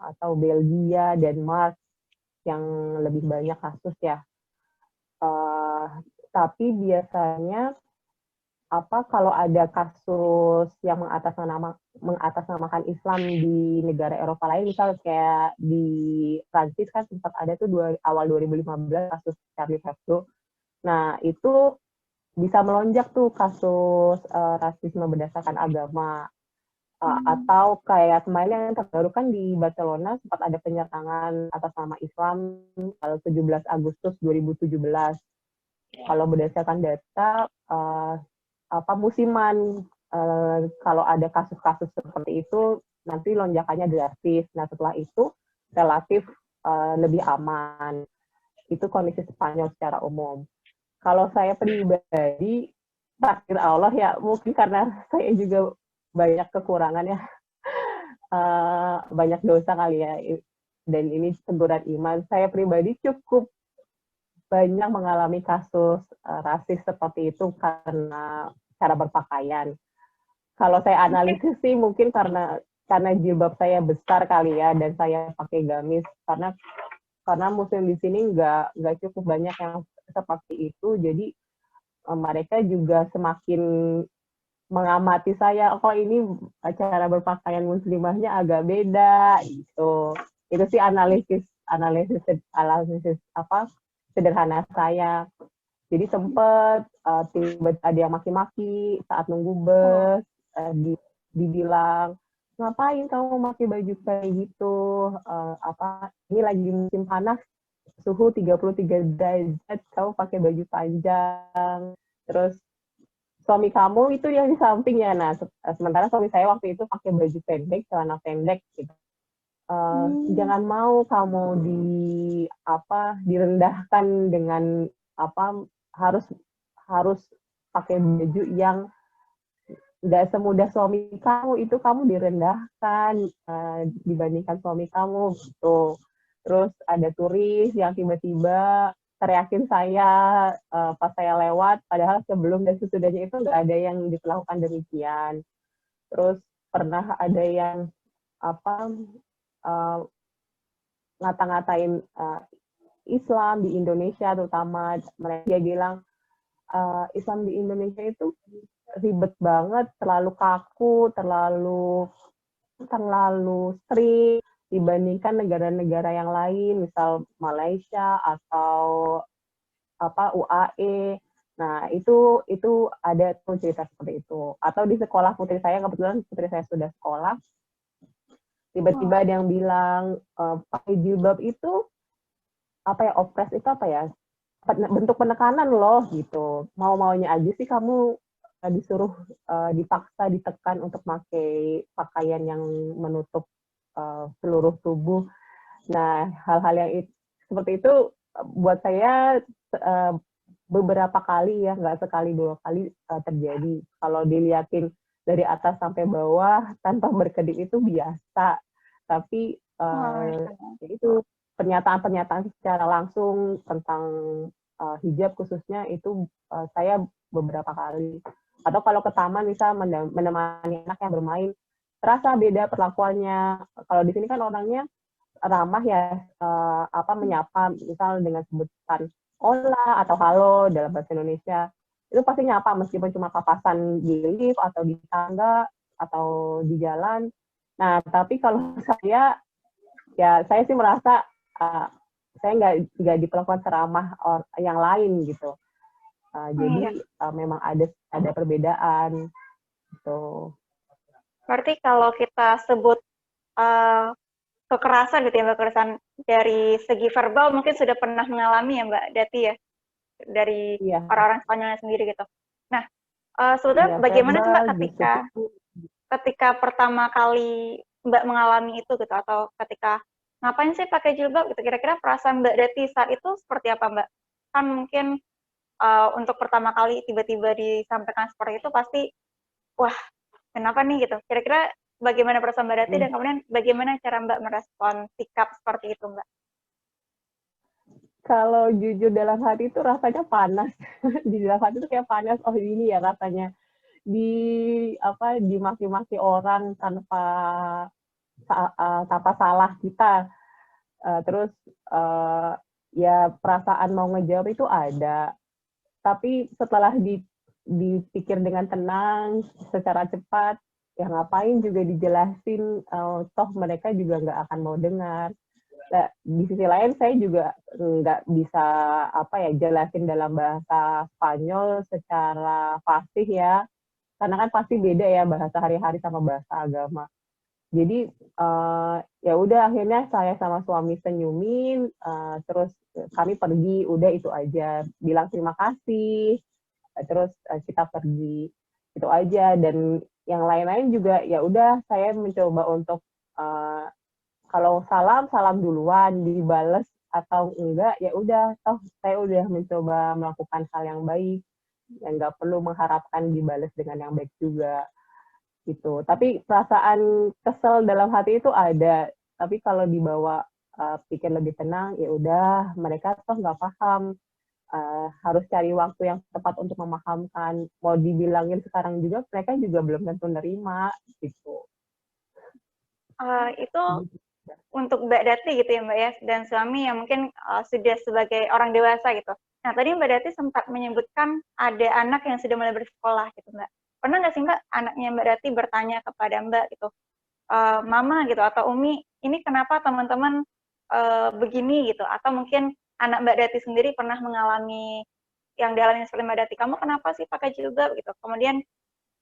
atau Belgia, Denmark yang lebih banyak kasus ya. Tapi biasanya kalau ada kasus yang mengatasnamakan Islam di negara Eropa lain, misal kayak di Prancis kan sempat ada tuh awal 2015 kasus Charlie Hebdo. Nah, itu bisa melonjak tuh kasus rasisme berdasarkan agama. Atau kayak kemarin yang terbaru kan di Barcelona sempat ada penyerangan atas nama Islam 17 Agustus 2017. Kalau berdasarkan data musiman, kalau ada kasus-kasus seperti itu nanti lonjakannya drastis. Nah, setelah itu relatif lebih aman. Itu kondisi Spanyol secara umum. Kalau saya pribadi, takdir Allah ya, mungkin karena saya juga banyak kekurangan ya, banyak dosa kali ya, dan ini teguran iman. Saya pribadi cukup banyak mengalami kasus rasis seperti itu karena cara berpakaian. Kalau saya analisis sih mungkin karena jilbab saya besar kali ya, dan saya pakai gamis, karena muslim di sini nggak cukup banyak yang seperti itu, jadi mereka juga semakin mengamati saya, ini cara berpakaian muslimahnya agak beda gitu. Itu sih analisis sederhana saya. Jadi sempat tiba-tiba ada yang maki-maki saat nunggu bus, dibilang, ngapain kamu pakai baju kayak gitu? Ini lagi musim panas, suhu 33 derajat, kamu pakai baju panjang. Terus suami kamu itu yang di sampingnya. Nah, sementara suami saya waktu itu pakai baju pendek, celana pendek gitu. jangan mau kamu direndahkan dengan harus pakai baju yang nggak semudah suami kamu, itu kamu direndahkan dibandingkan suami kamu gitu. Terus ada turis yang tiba-tiba teriakin saya pas saya lewat, padahal sebelum dan sesudahnya itu nggak ada yang diperlakukan demikian. Terus pernah ada yang ngata-ngatain Islam di Indonesia, terutama dia bilang Islam di Indonesia itu ribet banget, terlalu kaku, terlalu strict dibandingkan negara-negara yang lain, misal Malaysia atau UAE. Nah, itu ada tuh cerita seperti itu. Atau di sekolah putri saya, kebetulan putri saya sudah sekolah, tiba-tiba ada yang bilang pakai jilbab itu opres itu bentuk penekanan loh gitu. Mau-maunya aja sih kamu disuruh dipaksa ditekan untuk pakai pakaian yang menutup seluruh tubuh. Nah, hal-hal yang seperti itu buat saya beberapa kali ya, nggak sekali dua kali terjadi. Kalau dilihatin dari atas sampai bawah tanpa berkedip itu biasa. Tapi itu pernyataan-pernyataan secara langsung tentang hijab khususnya itu saya beberapa kali. Atau kalau ke taman misal menemani anak yang bermain, terasa beda perlakuannya. Kalau di sini kan orangnya ramah ya, menyapa misal dengan sebutan hola atau halo dalam bahasa Indonesia. Itu pasti nyapa meskipun cuma papasan di lift atau di tangga atau di jalan. Nah, tapi kalau saya sih merasa saya nggak diperlakukan seramah yang lain gitu. Jadi memang ada perbedaan gitu. Berarti kalau kita sebut kekerasan gitu ya, Mbak, kekerasan dari segi verbal mungkin sudah pernah mengalami ya Mbak Dati ya, dari orang-orang Spanyolnya sendiri gitu. Nah, sebetulnya bagaimana sih Mbak ketika pertama kali Mbak mengalami itu gitu, atau ketika ngapain sih pakai jilbab gitu, kira-kira perasaan Mbak Dati saat itu seperti apa Mbak? Kan mungkin untuk pertama kali tiba-tiba disampaikan seperti itu pasti, wah kenapa nih gitu. Kira-kira bagaimana perasaan Mbak Dati dan kemudian bagaimana cara Mbak merespon sikap seperti itu Mbak? Kalau jujur dalam hati itu rasanya panas. Di dalam hati itu kayak panas, oh ini ya rasanya dimaki-maki orang tanpa salah kita. Terus ya perasaan mau ngejawab itu ada. Tapi setelah dipikir dengan tenang, secara cepat, ya ngapain juga dijelasin, toh mereka juga nggak akan mau dengar. Nah, di sisi lain saya juga nggak bisa jelasin dalam bahasa Spanyol secara fasih ya, karena kan pasti beda ya bahasa hari-hari sama bahasa agama. Jadi ya udah akhirnya saya sama suami senyumin, terus kami pergi, udah itu aja, bilang terima kasih, terus kita pergi, itu aja. Dan yang lain-lain juga ya udah saya mencoba untuk kalau salam duluan, dibales atau enggak ya udah, toh saya udah mencoba melakukan hal yang baik, yang nggak perlu mengharapkan dibales dengan yang baik juga gitu. Tapi perasaan kesel dalam hati itu ada, tapi kalau dibawa pikir lebih tenang, ya udah mereka toh nggak paham, harus cari waktu yang tepat untuk memahamkan. Mau dibilangin sekarang juga mereka juga belum tentu nerima gitu. Itu untuk Mbak Dati gitu ya Mbak ya, dan suami yang mungkin sudah sebagai orang dewasa gitu. Nah tadi Mbak Dati sempat menyebutkan ada anak yang sudah mulai bersekolah gitu Mbak. Pernah nggak sih Mbak anaknya Mbak Dati bertanya kepada Mbak gitu, Mama gitu atau Umi, ini kenapa teman-teman begini gitu? Atau mungkin anak Mbak Dati sendiri pernah mengalami yang dialami seperti Mbak Dati, kamu kenapa sih pakai jilbab gitu? Kemudian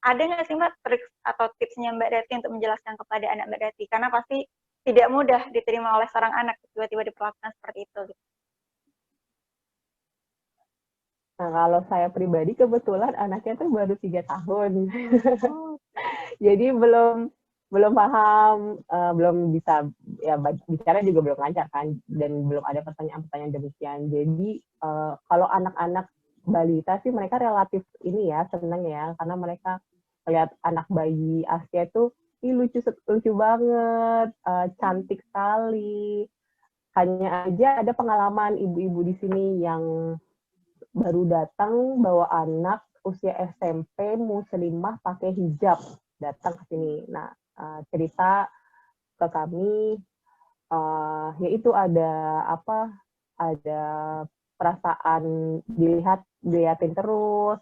ada nggak sih Mbak trik atau tipsnya Mbak Dati untuk menjelaskan kepada anak Mbak Dati? Karena pasti tidak mudah diterima oleh seorang anak tiba-tiba diperlakukan seperti itu. Gitu. Nah, kalau saya pribadi kebetulan anaknya tuh baru 3 tahun. Jadi belum paham, belum bisa ya bicara juga belum lancar kan, dan belum ada pertanyaan-pertanyaan demikian. Jadi kalau anak-anak balita sih mereka relatif ini ya seneng ya, karena mereka lihat anak bayi Asia itu lucu banget, cantik sekali. Hanya aja ada pengalaman ibu-ibu di sini yang baru datang bawa anak usia SMP muslimah pakai hijab datang ke sini. Nah, cerita ke kami, yaitu ada perasaan dilihatin terus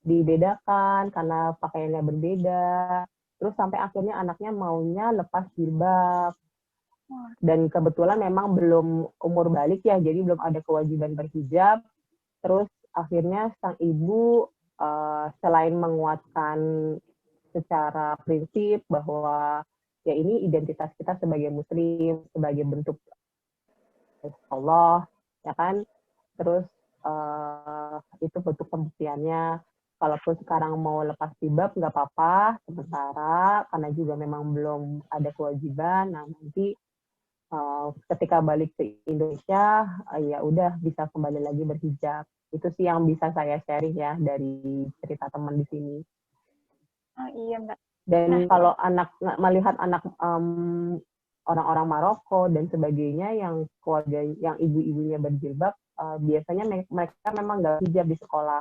dibedakan karena pakaiannya berbeda, terus sampai akhirnya anaknya maunya lepas jilbab. Dan kebetulan memang belum umur balik ya, jadi belum ada kewajiban berhijab. Terus akhirnya sang ibu selain menguatkan secara prinsip bahwa ya ini identitas kita sebagai muslim, sebagai bentuk Allah, ya kan? Terus itu bentuk pembuktiannya. Kalaupun sekarang mau lepas jilbab nggak apa-apa sementara, karena juga memang belum ada kewajiban. Nah nanti ketika balik ke Indonesia, ya udah bisa kembali lagi berhijab. Itu sih yang bisa saya sharing ya dari cerita teman di sini. Oh iya Mbak. Dan kalau melihat anak orang-orang Maroko dan sebagainya yang keluarga yang ibu-ibunya berjilbab, biasanya mereka memang nggak hijab di sekolah,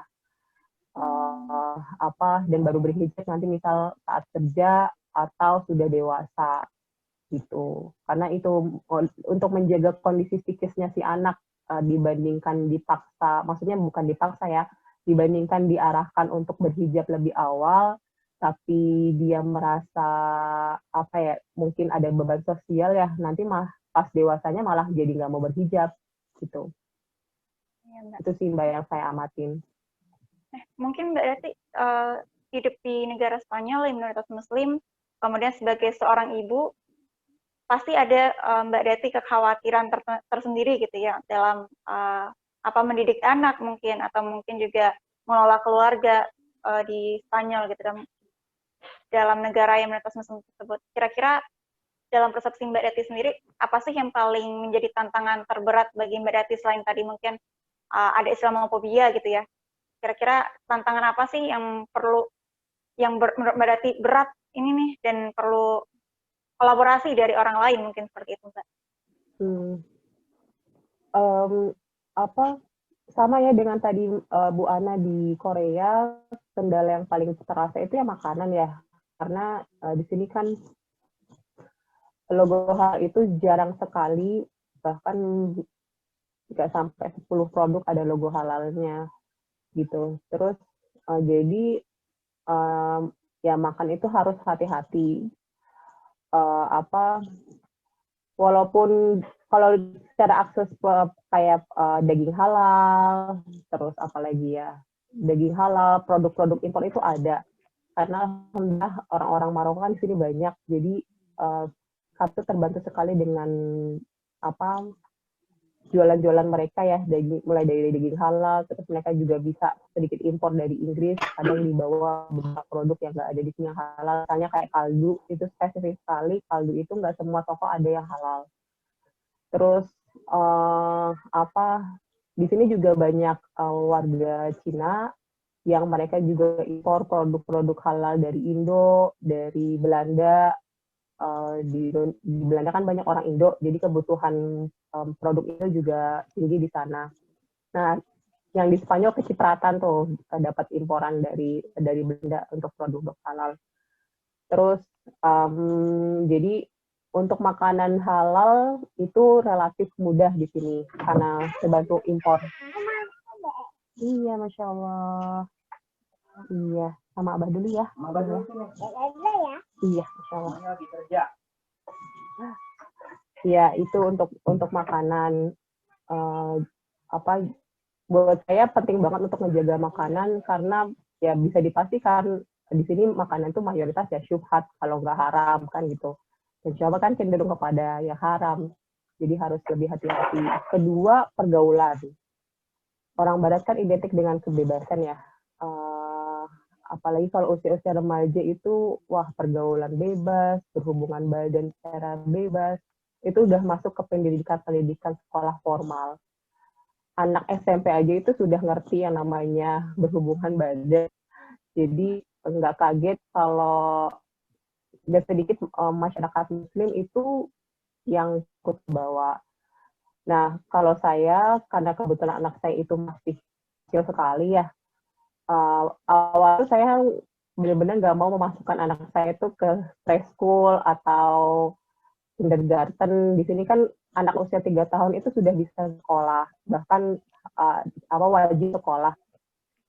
dan baru berhijab nanti misal saat kerja atau sudah dewasa gitu. Karena itu untuk menjaga kondisi psikisnya si anak, dibandingkan dipaksa, maksudnya bukan dipaksa ya, dibandingkan diarahkan untuk berhijab lebih awal, tapi dia merasa mungkin ada beban sosial ya, nanti pas dewasanya malah jadi nggak mau berhijab gitu. Ya, Mbak. Itu sih Mbak yang saya amatin. Mungkin Mbak Dati hidup di negara Spanyol, minoritas Muslim, kemudian sebagai seorang ibu, pasti ada Mbak Dati kekhawatiran tersendiri gitu ya dalam mendidik anak mungkin, atau mungkin juga mengelola keluarga di Spanyol gitu kan, dalam negara yang minoritas Muslim tersebut. Kira-kira dalam persepsi Mbak Dati sendiri, apa sih yang paling menjadi tantangan terberat bagi Mbak Dati selain tadi mungkin ada Islamophobia gitu ya? Kira-kira tantangan apa sih yang menurut Mbak Dati berat ini nih dan perlu kolaborasi dari orang lain mungkin seperti itu Mbak? Sama ya dengan tadi Bu Ana di Korea, kendala yang paling terasa itu ya makanan ya, karena di sini kan logo halal itu jarang sekali, bahkan nggak sampai 10 produk ada logo halalnya gitu. Terus jadi ya makan itu harus hati-hati. Walaupun kalau secara akses kayak daging halal, terus apalagi ya daging halal, produk-produk impor itu ada, karena alhamdulillah orang-orang Maroko kan di sini banyak, jadi kami terbantu sekali dengan jualan-jualan mereka ya, mulai dari daging halal, terus mereka juga bisa sedikit impor dari Inggris, kadang dibawa beberapa produk yang nggak ada di sini yang halal, misalnya kayak kaldu, itu spesifik sekali, kaldu itu nggak semua toko ada yang halal. Terus di sini juga banyak warga Cina yang mereka juga impor produk-produk halal dari Indo, dari Belanda. Di Belanda kan banyak orang Indo, jadi kebutuhan produk itu juga tinggi di sana. Nah, yang di Spanyol kecipratan tuh dapat imporan dari Belanda untuk produk halal. Terus jadi untuk makanan halal itu relatif mudah di sini karena terbantu impor. Iya, Masya Allah. Iya, sama Abah dulu ya. Abah dulu ya. Iya, Masya Allah. Ya, itu untuk makanan. Buat saya penting banget untuk menjaga makanan karena ya bisa dipastikan di sini makanan itu mayoritas ya syubhat kalau nggak haram kan gitu. Dan coba kan cenderung kepada yang haram. Jadi harus lebih hati-hati. Kedua, pergaulan. Orang Barat kan identik dengan kebebasan ya. Apalagi kalau usia-usia remaja itu, wah pergaulan bebas, berhubungan badan secara bebas. itu udah masuk ke pendidikan sekolah formal. Anak SMP aja itu sudah ngerti yang namanya berhubungan badan. Jadi nggak kaget kalau gak sedikit masyarakat Muslim itu yang ikut bawa. Nah, kalau saya, karena kebetulan anak saya itu masih kecil sekali ya, awal itu saya benar-benar nggak mau memasukkan anak saya itu ke preschool atau kindergarten. Di sini kan anak usia 3 tahun itu sudah bisa sekolah, bahkan wajib sekolah.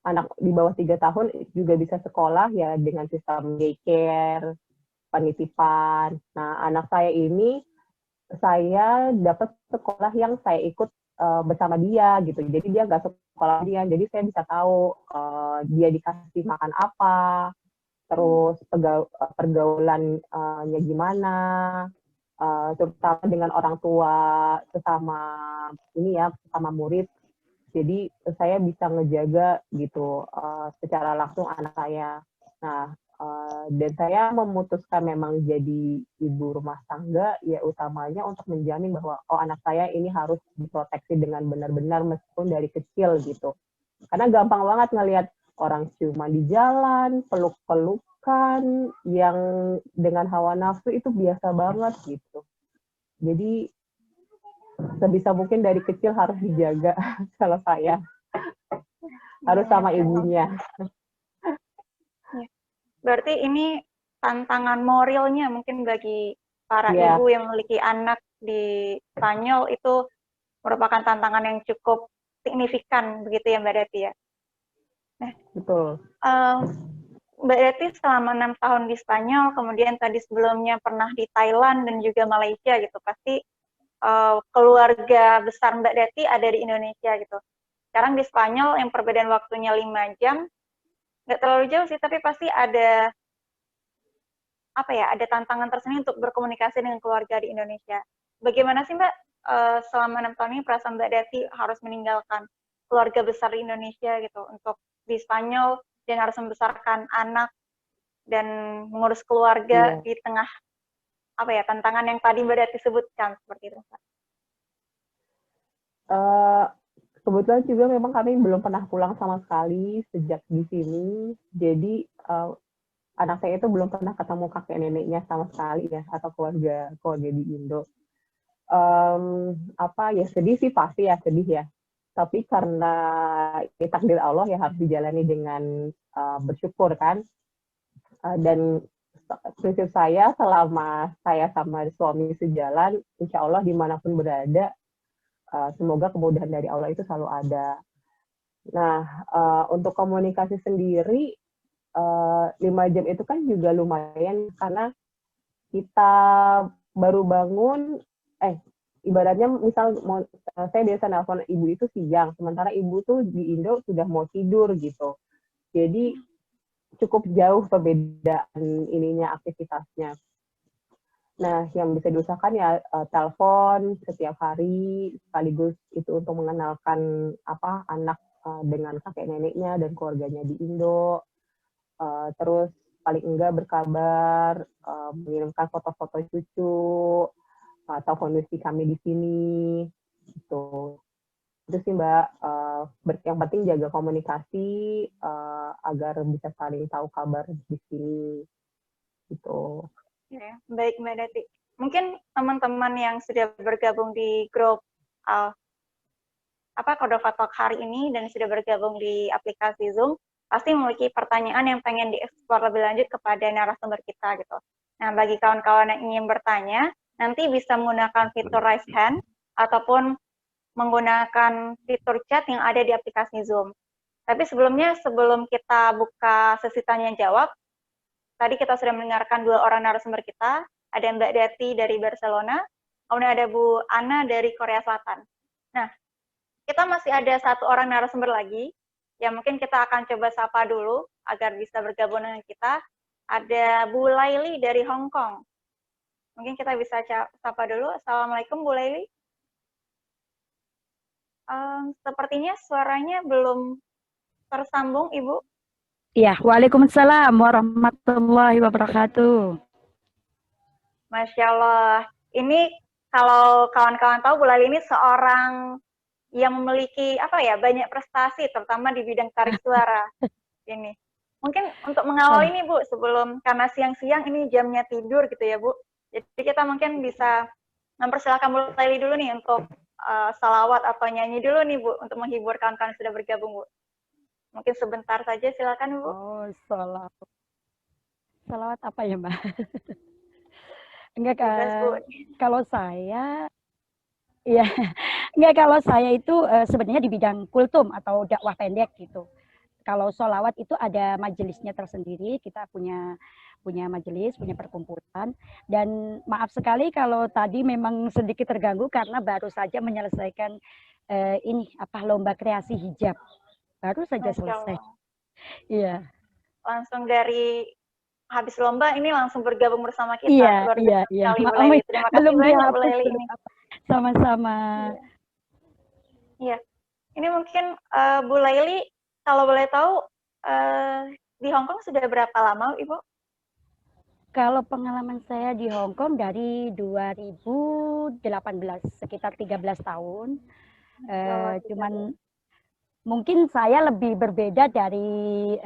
Anak di bawah 3 tahun juga bisa sekolah ya dengan sistem daycare, penitipan. Nah, anak saya ini saya dapat sekolah yang saya ikut bersama dia gitu. Jadi dia nggak sekolah dia, jadi saya bisa tahu dia dikasih makan apa, terus pergaulannya gimana, terutama dengan orang tua sesama ini ya, sesama murid. Jadi saya bisa ngejaga gitu secara langsung anak saya. Nah, dan saya memutuskan memang jadi ibu rumah tangga ya utamanya untuk menjamin bahwa anak saya ini harus diproteksi dengan benar-benar meskipun dari kecil gitu. Karena gampang banget ngelihat orang ciuman di jalan, peluk-pelukan yang dengan hawa nafsu itu biasa banget gitu. Jadi sebisa mungkin dari kecil harus dijaga kalau saya. Harus sama ibunya. Berarti ini tantangan moralnya mungkin bagi para ibu yang memiliki anak di Spanyol itu merupakan tantangan yang cukup signifikan begitu ya Mbak Deti ya. Nah, betul. Mbak Deti selama 6 tahun di Spanyol, kemudian tadi sebelumnya pernah di Thailand dan juga Malaysia gitu, pasti keluarga besar Mbak Deti ada di Indonesia gitu. Sekarang di Spanyol yang perbedaan waktunya 5 jam, nggak terlalu jauh sih, tapi pasti ada ada tantangan tersendiri untuk berkomunikasi dengan keluarga di Indonesia. Bagaimana sih Mbak selama 6 tahun ini perasaan Mbak Deti harus meninggalkan keluarga besar di Indonesia gitu untuk di Spanyol dan harus membesarkan anak dan mengurus keluarga di tengah tantangan yang tadi Mbak Deti sebutkan seperti itu Mbak? Kebetulan juga memang kami belum pernah pulang sama sekali sejak di sini. Jadi anak saya itu belum pernah ketemu kakek neneknya sama sekali ya, atau keluarga di Indo. Sedih sih pasti ya, sedih ya. Tapi karena ini takdir Allah ya harus dijalani dengan bersyukur kan. Dan prinsip saya selama saya sama suami sejalan, insya Allah dimanapun berada, semoga kemudahan dari Allah itu selalu ada. Nah, untuk komunikasi sendiri, 5 jam itu kan juga lumayan karena kita baru bangun, ibaratnya misal saya biasa nelfon ibu itu siang, sementara ibu tuh di Indo sudah mau tidur gitu. Jadi cukup jauh perbedaan aktivitasnya. Nah, yang bisa diusahakan ya telepon setiap hari, sekaligus itu untuk mengenalkan anak dengan kakek neneknya dan keluarganya di Indo. Terus paling enggak berkabar, mengirimkan foto-foto cucu atau kondisi kami di sini. Itu sih Mbak. Yang penting jaga komunikasi agar bisa saling tahu kabar di sini. Gitu. Ya, baik Mbak Deti. Mungkin teman-teman yang sudah bergabung di grup Cordova Talk hari ini dan sudah bergabung di aplikasi Zoom pasti memiliki pertanyaan yang pengen dieksplor lebih lanjut kepada narasumber kita gitu. Nah, bagi kawan-kawan yang ingin bertanya, nanti bisa menggunakan fitur raise hand ataupun menggunakan fitur chat yang ada di aplikasi Zoom. Tapi sebelum kita buka sesi tanya jawab, tadi kita sudah mendengarkan 2 orang narasumber kita, ada Mbak Deti dari Barcelona, kemudian ada Bu Ana dari Korea Selatan. Nah, kita masih ada 1 orang narasumber lagi, yang mungkin kita akan coba sapa dulu, agar bisa bergabung dengan kita. Ada Bu Laili dari Hong Kong. Mungkin kita bisa sapa dulu. Assalamualaikum Bu Laili. Sepertinya suaranya belum tersambung, Ibu. Ya, waalaikumsalam warahmatullahi wabarakatuh. Masya Allah. Ini kalau kawan-kawan tahu, Bu Laili ini seorang yang memiliki banyak prestasi, terutama di bidang tarik suara ini. Mungkin untuk mengawal ini, Bu, sebelum, karena siang-siang ini jamnya tidur gitu ya, Bu. Jadi kita mungkin bisa mempersilakan Bu Laili dulu nih untuk salawat atau nyanyi dulu nih, Bu, untuk menghibur kawan-kawan yang sudah bergabung, Bu. Mungkin sebentar saja, silakan, Bu. Oh, salawat. Salawat apa ya, Mbak? Enggak, Bebas, Bu. kalau saya, ya, enggak, kalau saya itu sebenarnya di bidang kultum atau dakwah pendek gitu. Kalau sholawat itu ada majelisnya tersendiri, kita punya majelis, punya perkumpulan. Dan maaf sekali kalau tadi memang sedikit terganggu karena baru saja menyelesaikan lomba kreasi hijab. Baru saja Masya selesai. Allah. Iya. Langsung dari habis lomba ini langsung bergabung bersama kita. Iya, Luar biasa iya. sekali, Bu Laili. Terima kasih Belum banyak, Bu dihapus, Laili ini. sama-sama. Iya. Ini mungkin Bu Laili, kalau boleh tahu, di Hong Kong sudah berapa lama, Ibu? Kalau pengalaman saya di Hong Kong dari 2018, sekitar 13 tahun. Cuman mungkin saya lebih berbeda dari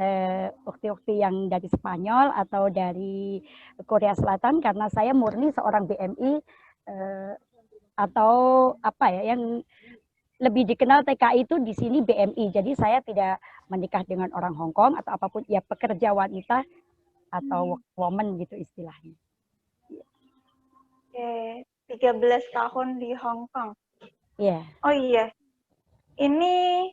ukti-ukti yang dari Spanyol atau dari Korea Selatan karena saya murni seorang BMI atau yang lebih dikenal TKI itu di sini BMI. Jadi saya tidak menikah dengan orang Hong Kong atau apapun, ya pekerja wanita atau woman gitu istilahnya. Oke, 13 tahun di Hong Kong. Iya. Oh iya, ini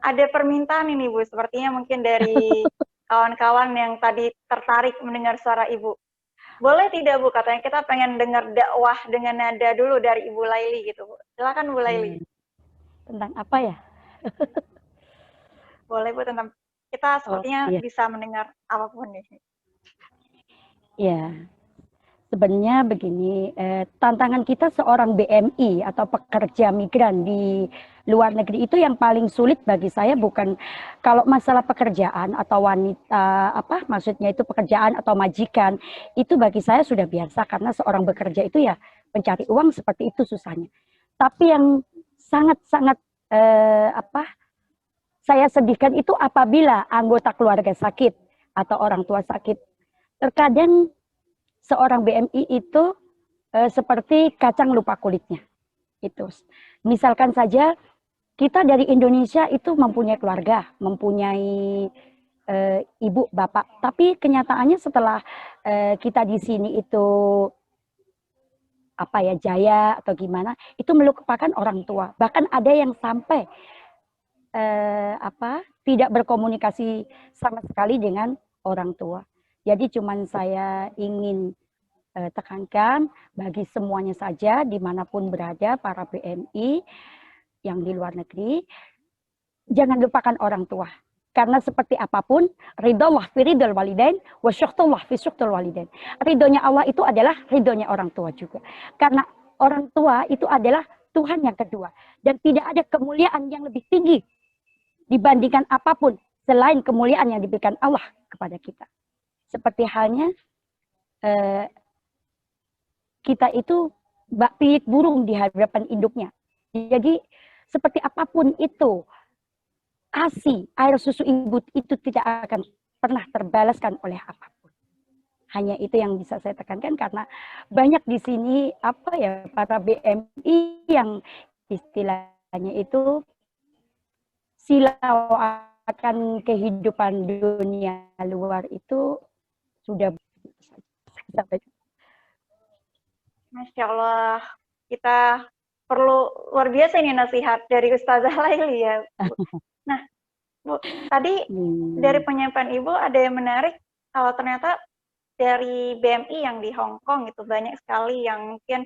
ada permintaan ini, Bu, sepertinya mungkin dari kawan-kawan yang tadi tertarik mendengar suara Ibu. Boleh tidak, Bu? Katanya kita pengen dengar dakwah dengan nada dulu dari Ibu Laili gitu, Bu. Silakan, Bu Laili. Tentang apa ya? Boleh, Bu, tentang kita sepertinya iya. bisa mendengar apapun nih. Ya, sebenarnya begini, tantangan kita seorang BMI atau pekerja migran di luar negeri itu yang paling sulit bagi saya bukan kalau masalah pekerjaan atau wanita, maksudnya itu pekerjaan atau majikan, itu bagi saya sudah biasa karena seorang bekerja itu ya mencari uang seperti itu susahnya. Tapi yang sangat-sangat saya sedihkan itu apabila anggota keluarga sakit atau orang tua sakit. Terkadang seorang BMI itu seperti kacang lupa kulitnya. Itu. Misalkan saja kita dari Indonesia itu mempunyai keluarga, mempunyai ibu, bapak. Tapi kenyataannya setelah kita di sini itu jaya atau gimana, itu melupakan orang tua. Bahkan ada yang sampai tidak berkomunikasi sama sekali dengan orang tua. Jadi cuman saya ingin tekankan bagi semuanya saja dimanapun berada para BMI yang di luar negeri, jangan lupakan orang tua. Karena seperti apapun, ridhollah fi ridhol walidain, wa syuktullah fi syuktul walidain. Ridhonya Allah itu adalah ridhonya orang tua juga. Karena orang tua itu adalah Tuhan yang kedua. Dan tidak ada kemuliaan yang lebih tinggi dibandingkan apapun selain kemuliaan yang diberikan Allah kepada kita. Seperti halnya kita itu pilik burung di hadapan induknya. Jadi seperti apapun itu, ASI, air susu ibu itu tidak akan pernah terbalaskan oleh apapun. Hanya itu yang bisa saya tekankan karena banyak di sini para BMI yang istilahnya itu silau akan kehidupan dunia luar itu sudah sampai. Masya Allah, kita perlu luar biasa ini nasihat dari Ustazah Laili ya, Bu. Nah, Bu, tadi dari penyampaian Ibu ada yang menarik kalau ternyata dari BMI yang di Hong Kong itu banyak sekali yang mungkin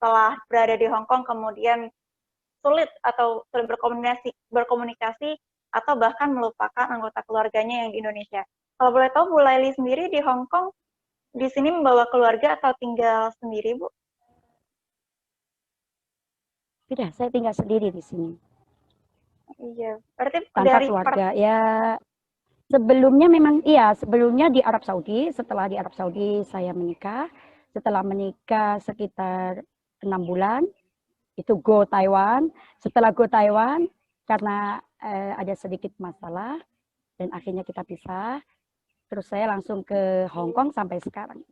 setelah berada di Hong Kong kemudian sulit atau sulit berkomunikasi atau bahkan melupakan anggota keluarganya yang di Indonesia. Kalau boleh tahu, Bu Laili sendiri di Hong Kong di sini membawa keluarga atau tinggal sendiri, Bu? Tidak, saya tinggal sendiri di sini. Iya, berarti tanpa dari keluarga. Ya, sebelumnya memang sebelumnya di Arab Saudi. Setelah di Arab Saudi saya menikah. Setelah menikah sekitar 6 bulan, itu go Taiwan. Setelah go Taiwan, karena ada sedikit masalah, dan akhirnya kita pisah. Terus saya langsung ke Hong Kong sampai sekarang.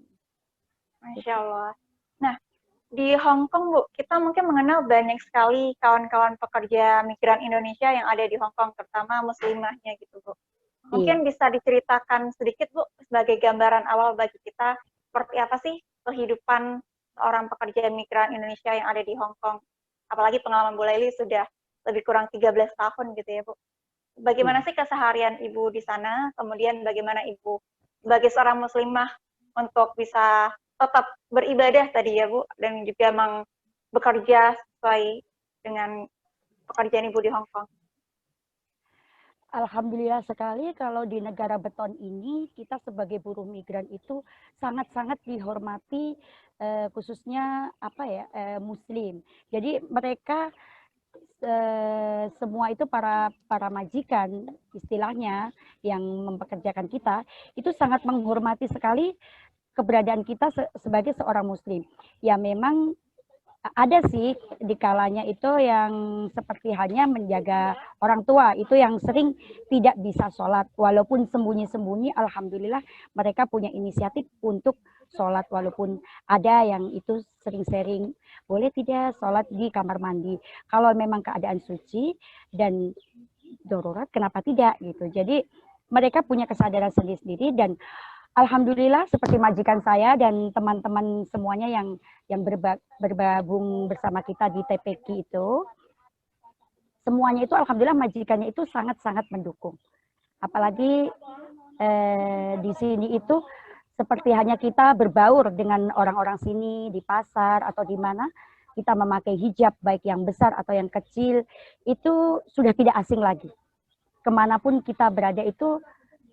Masya Allah. Nah, di Hong Kong, Bu, kita mungkin mengenal banyak sekali kawan-kawan pekerja migran Indonesia yang ada di Hong Kong, terutama muslimahnya gitu, Bu. Mungkin bisa diceritakan sedikit, Bu, sebagai gambaran awal bagi kita, seperti apa sih kehidupan seorang pekerja migran Indonesia yang ada di Hong Kong? Apalagi pengalaman Bu Laili sudah lebih kurang 13 tahun gitu ya, Bu. Bagaimana sih keseharian Ibu di sana? Kemudian bagaimana Ibu sebagai seorang muslimah untuk bisa tetap beribadah tadi ya, Bu, dan juga memang bekerja sesuai dengan pekerjaan Ibu di Hong Kong? Alhamdulillah sekali kalau di negara beton ini kita sebagai buruh migran itu sangat-sangat dihormati, khususnya Muslim. Jadi mereka semua itu para majikan istilahnya yang mempekerjakan kita itu sangat menghormati sekali keberadaan kita sebagai seorang Muslim. Ya memang ada sih di kalanya itu yang seperti hanya menjaga orang tua, itu yang sering tidak bisa sholat, walaupun sembunyi-sembunyi, alhamdulillah mereka punya inisiatif untuk sholat, walaupun ada yang itu sering sharing, boleh tidak sholat di kamar mandi, kalau memang keadaan suci dan darurat kenapa tidak gitu. Jadi mereka punya kesadaran sendiri-sendiri dan alhamdulillah seperti majikan saya dan teman-teman semuanya yang bergabung bersama kita di TPQ itu, semuanya itu alhamdulillah majikannya itu sangat-sangat mendukung. Apalagi di sini itu seperti hanya kita berbaur dengan orang-orang sini di pasar atau di mana, kita memakai hijab baik yang besar atau yang kecil, itu sudah tidak asing lagi. Kemanapun kita berada itu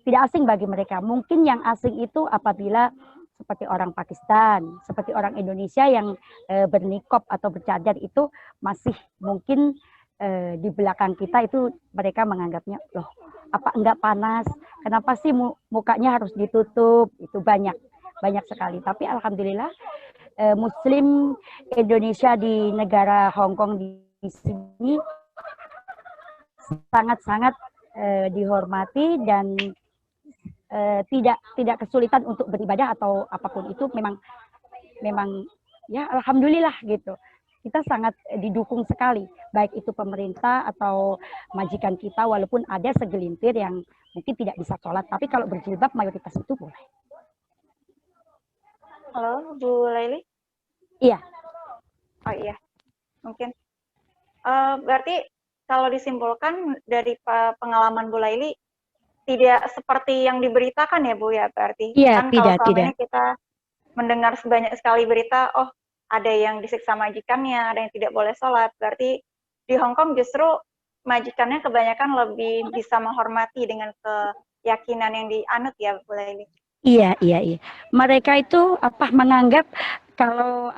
tidak asing bagi mereka. Mungkin yang asing itu apabila seperti orang Pakistan, seperti orang Indonesia yang bernikob atau bercadar itu masih mungkin di belakang kita itu mereka menganggapnya, loh apa enggak panas, kenapa sih mukanya harus ditutup, itu banyak sekali. Tapi alhamdulillah Muslim Indonesia di negara Hong Kong di sini sangat-sangat dihormati dan tidak kesulitan untuk beribadah atau apapun itu, memang ya alhamdulillah gitu. Kita sangat didukung sekali, baik itu pemerintah atau majikan kita, walaupun ada segelintir yang mungkin tidak bisa sholat, tapi kalau berjilbab mayoritas itu boleh. Halo, Bu Laili? Iya. Oh iya, mungkin. Berarti kalau disimpulkan dari pengalaman Bu Laili, tidak seperti yang diberitakan ya Bu ya, berarti? Iya, kan tidak, kalau selama ini kita mendengar sebanyak sekali berita, oh ada yang disiksa majikannya, ada yang tidak boleh sholat, berarti di Hong Kong justru majikannya kebanyakan lebih bisa menghormati dengan keyakinan yang dianut ya Bu Laili? Iya. Mereka itu menganggap kalau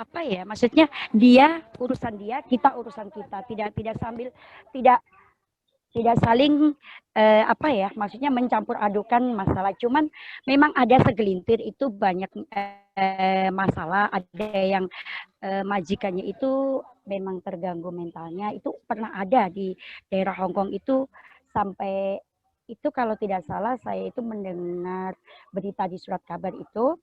maksudnya dia urusan dia, kita urusan kita, tidak saling maksudnya mencampur adukan masalah. Cuman memang ada segelintir itu banyak masalah, ada yang majikannya itu memang terganggu mentalnya. Itu pernah ada di daerah Hong Kong itu, sampai itu kalau tidak salah saya itu mendengar berita di surat kabar itu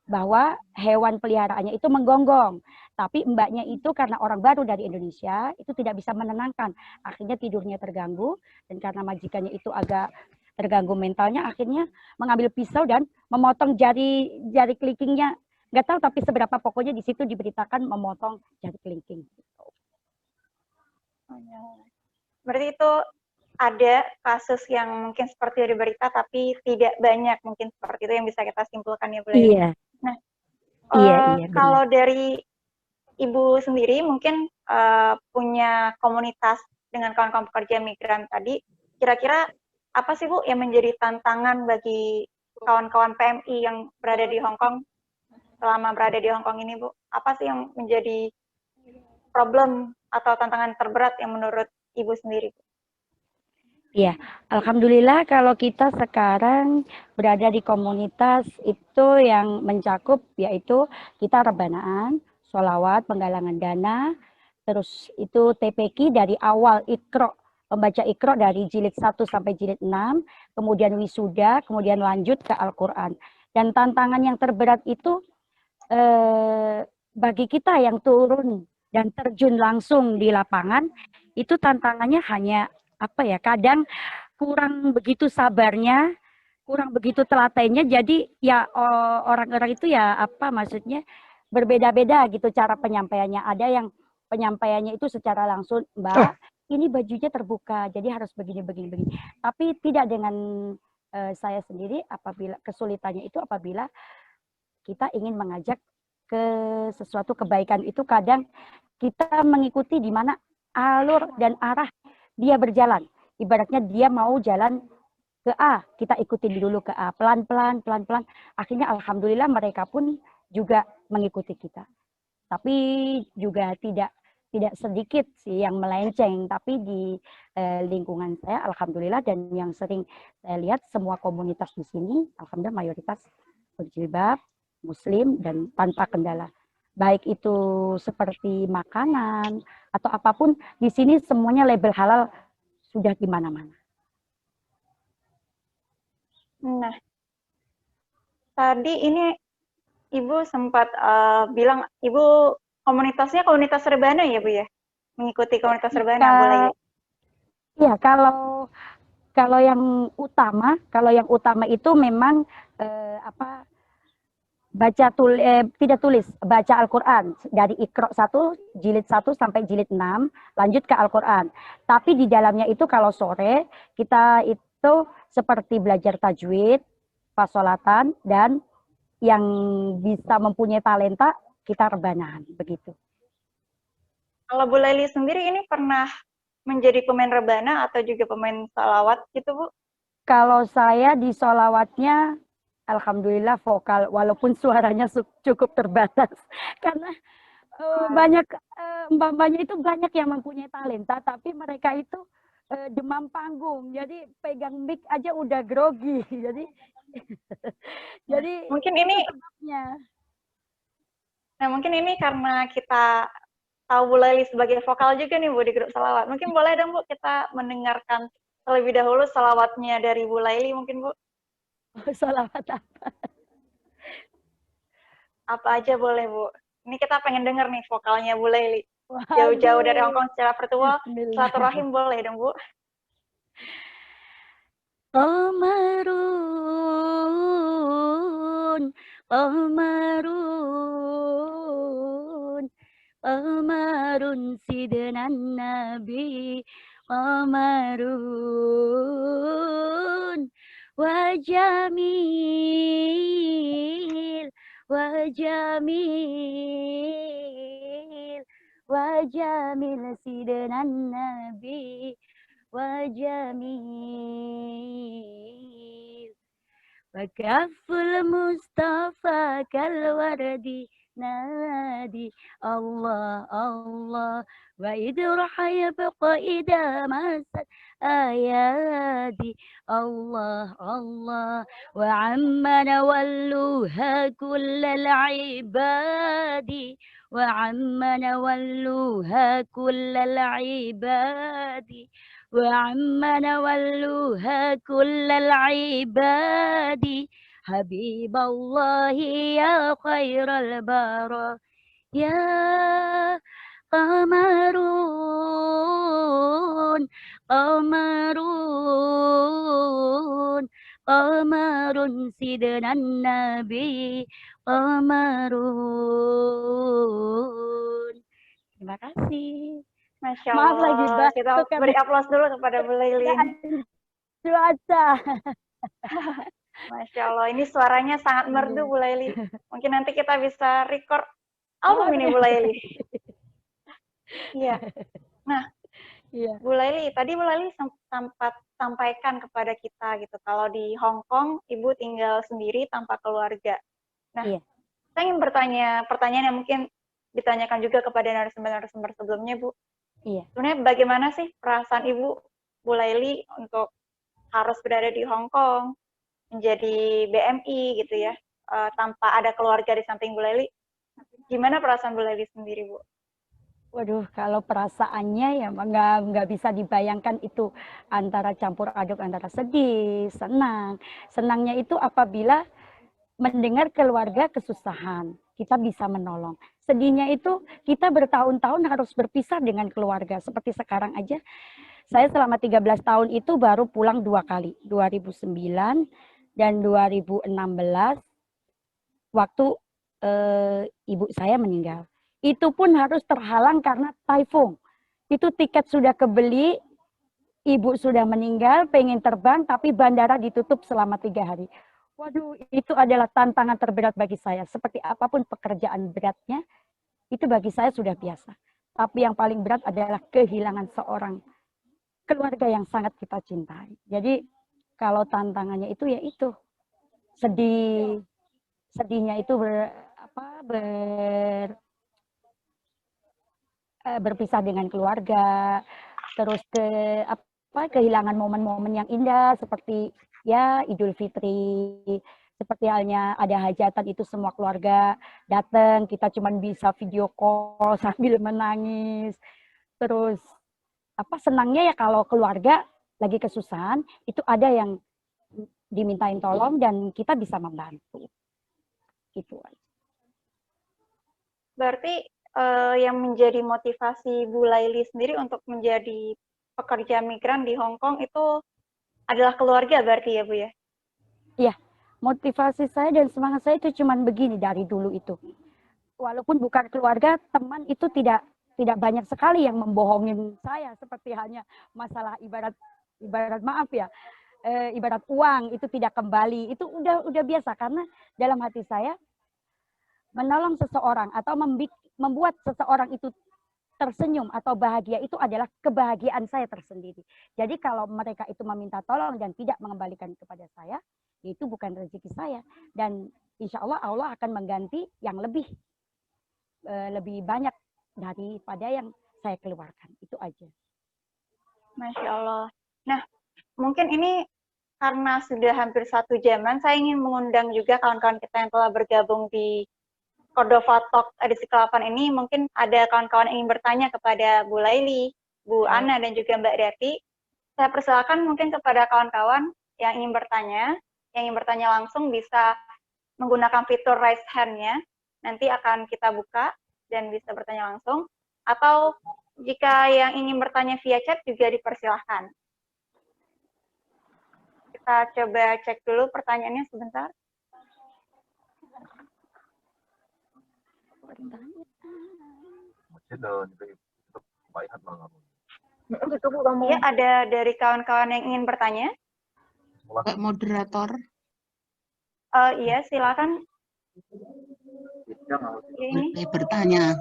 bahwa hewan peliharaannya itu menggonggong, tapi mbaknya itu karena orang baru dari Indonesia itu tidak bisa menenangkan, akhirnya tidurnya terganggu, dan karena majikannya itu agak terganggu mentalnya, akhirnya mengambil pisau dan memotong jari kelingkingnya. Nggak tahu tapi seberapa, pokoknya di situ diberitakan memotong jari kelingking. Berarti itu ada kasus yang mungkin seperti di berita, tapi tidak banyak mungkin seperti itu yang bisa kita simpulkan ya Bu Laili. Iya. Nah, iya, kalau dari Ibu sendiri mungkin punya komunitas dengan kawan-kawan pekerja migran tadi, kira-kira apa sih Bu yang menjadi tantangan bagi kawan-kawan PMI yang berada di Hong Kong selama berada di Hong Kong ini Bu? Apa sih yang menjadi problem atau tantangan terberat yang menurut Ibu sendiri? Iya, alhamdulillah kalau kita sekarang berada di komunitas itu yang mencakup yaitu kita rebanaan, sholawat, penggalangan dana, terus itu TPQ dari awal Iqra, membaca Iqra dari jilid 1 sampai jilid 6, kemudian wisuda, kemudian lanjut ke Al-Quran. Dan tantangan yang terberat itu bagi kita yang turun dan terjun langsung di lapangan, itu tantangannya hanya apa ya, kadang kurang begitu sabarnya, kurang begitu telatennya, jadi ya orang-orang itu ya apa maksudnya berbeda-beda gitu cara penyampaiannya. Ada yang penyampaiannya itu secara langsung, Mbak, ini bajunya terbuka, jadi harus begini. Tapi tidak dengan saya sendiri, apabila kesulitannya itu apabila kita ingin mengajak ke sesuatu kebaikan itu kadang kita mengikuti di mana alur dan arah dia berjalan. Ibaratnya dia mau jalan ke A, kita ikutin dulu ke A, pelan-pelan. Akhirnya alhamdulillah mereka pun juga mengikuti kita. Tapi juga tidak sedikit sih yang melenceng, tapi di lingkungan saya alhamdulillah, dan yang sering saya lihat semua komunitas di sini alhamdulillah mayoritas berjilbab, muslim, dan tanpa kendala. Baik itu seperti makanan atau apapun, di sini semuanya label halal sudah di mana-mana. Nah, tadi ini Ibu sempat bilang Ibu komunitasnya komunitas rebana ya, Bu ya? Mengikuti komunitas rebana, boleh ya? Iya, kalau yang utama itu memang tidak tulis, baca Al-Quran dari Iqra 1, jilid 1 sampai jilid 6, lanjut ke Al-Quran. Tapi di dalamnya itu kalau sore kita itu seperti belajar tajwid, pasolatan, dan yang bisa mempunyai talenta kita rebanahan begitu. Kalau Bu Laili sendiri ini pernah menjadi pemain rebana atau juga pemain sholawat gitu, Bu? Kalau saya di sholawatnya alhamdulillah vokal, walaupun suaranya cukup terbatas karena banyak mbak-mbaknya itu banyak yang mempunyai talenta, tapi mereka itu demam panggung, jadi pegang mic aja udah grogi, jadi mungkin ini sebabnya. Nah, mungkin ini karena kita tahu Bu Laili sebagai vokal juga nih, Bu, di grup sholawat. Mungkin boleh dong, Bu, kita mendengarkan terlebih dahulu sholawatnya dari Bu Laili mungkin, Bu? Sholawat apa? Apa aja boleh, Bu. Ini kita pengen denger nih vokalnya Bu Laili. Jauh-jauh dari Hongkong secara virtual, silaturahim boleh dong, Bu? Qamarun sidnan nabi qamarun wajamil sidnan nabi wajamil wakaful mustafa kalwardi nadi Allah Allah wa idraha yabqa idha masat ayadi Allah Allah wa amma nawalluha kullal ibadi wa amma nawalluha kullal ibadi وعما نولوها كل العباد حبيب الله يا خير البرى يا قمرون سيدنا النبي قمرون. Terima kasih. Masya Maaf Allah, lagi, Mbak. kita beri aplaus dulu kepada Bu Laili. Cuaca. Masya Allah, ini suaranya sangat merdu, Bu Laili. Mungkin nanti kita bisa record album ini, Bu Laili. Iya. Nah, Bu Laili, tadi Bu Laili sempat sampaikan kepada kita gitu, kalau di Hong Kong Ibu tinggal sendiri tanpa keluarga. Nah, saya ingin bertanya pertanyaan yang mungkin ditanyakan juga kepada narasumber-narasumber sebelumnya, Bu. Sebenarnya bagaimana sih perasaan Ibu, Bu Laili, untuk harus berada di Hong Kong, menjadi BMI gitu ya, tanpa ada keluarga di samping Bu Laili? Gimana perasaan Bu Leli sendiri, Bu? Waduh, kalau perasaannya ya nggak bisa dibayangkan itu antara campur aduk antara sedih, senang. Senangnya itu apabila mendengar keluarga kesusahan, kita bisa menolong. Sedihnya itu kita bertahun-tahun harus berpisah dengan keluarga. Seperti sekarang aja, saya selama 13 tahun itu baru pulang 2 kali, 2009 dan 2016, waktu ibu saya meninggal. Itu pun harus terhalang karena taifun. Itu tiket sudah kebeli, ibu sudah meninggal, pengen terbang, tapi bandara ditutup selama 3 hari. Waduh, itu adalah tantangan terberat bagi saya. Seperti apapun pekerjaan beratnya, itu bagi saya sudah biasa. Tapi yang paling berat adalah kehilangan seorang keluarga yang sangat kita cintai. Jadi kalau tantangannya itu ya itu sedih, sedihnya itu berpisah dengan keluarga, terus kehilangan momen-momen yang indah seperti ya Idul Fitri, seperti halnya ada hajatan itu semua keluarga datang, kita cuma bisa video call sambil menangis. Terus senangnya ya kalau keluarga lagi kesusahan itu ada yang dimintain tolong dan kita bisa membantu. Gitu. Berarti yang menjadi motivasi Bu Laili sendiri untuk menjadi pekerja migran di Hong Kong itu adalah keluarga berarti ya Bu ya? Iya, motivasi saya dan semangat saya itu cuma begini dari dulu itu. Walaupun bukan keluarga, teman itu tidak banyak sekali yang membohongin saya, seperti halnya masalah ibarat maaf ya, ibarat uang itu tidak kembali, itu udah biasa karena dalam hati saya menolong seseorang atau membuat seseorang itu tersenyum atau bahagia itu adalah kebahagiaan saya tersendiri. Jadi kalau mereka itu meminta tolong dan tidak mengembalikan kepada saya, itu bukan rezeki saya. Dan insya Allah Allah akan mengganti yang lebih banyak daripada yang saya keluarkan. Itu aja. Masya Allah. Nah, mungkin ini karena sudah hampir 1 jaman, saya ingin mengundang juga kawan-kawan kita yang telah bergabung di Cordova Talk edisi ke-8 ini, mungkin ada kawan-kawan yang ingin bertanya kepada Bu Laili, Bu Ana, dan juga Mbak Dati. Saya persilakan mungkin kepada kawan-kawan yang ingin bertanya langsung bisa menggunakan fitur raise hand-nya. Nanti akan kita buka dan bisa bertanya langsung. Atau jika yang ingin bertanya via chat juga dipersilahkan. Kita coba cek dulu pertanyaannya sebentar. Iya, ada dari kawan-kawan yang ingin bertanya. Pak moderator. Iya, silakan. Boleh bertanya.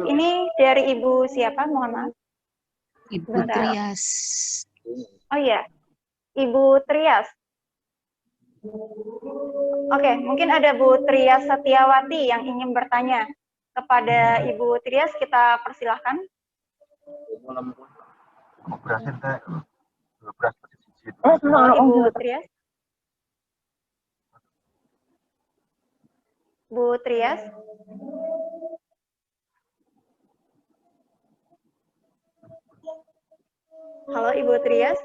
Ini dari Ibu siapa? Mohon maaf. Ibu Bentar. Trias. Oh iya, Ibu Trias. Oke, mungkin ada Bu Trias Setiawati yang ingin bertanya kepada Ibu Trias, kita persilahkan. Ibu Trias. Bu Trias. Halo Ibu Trias.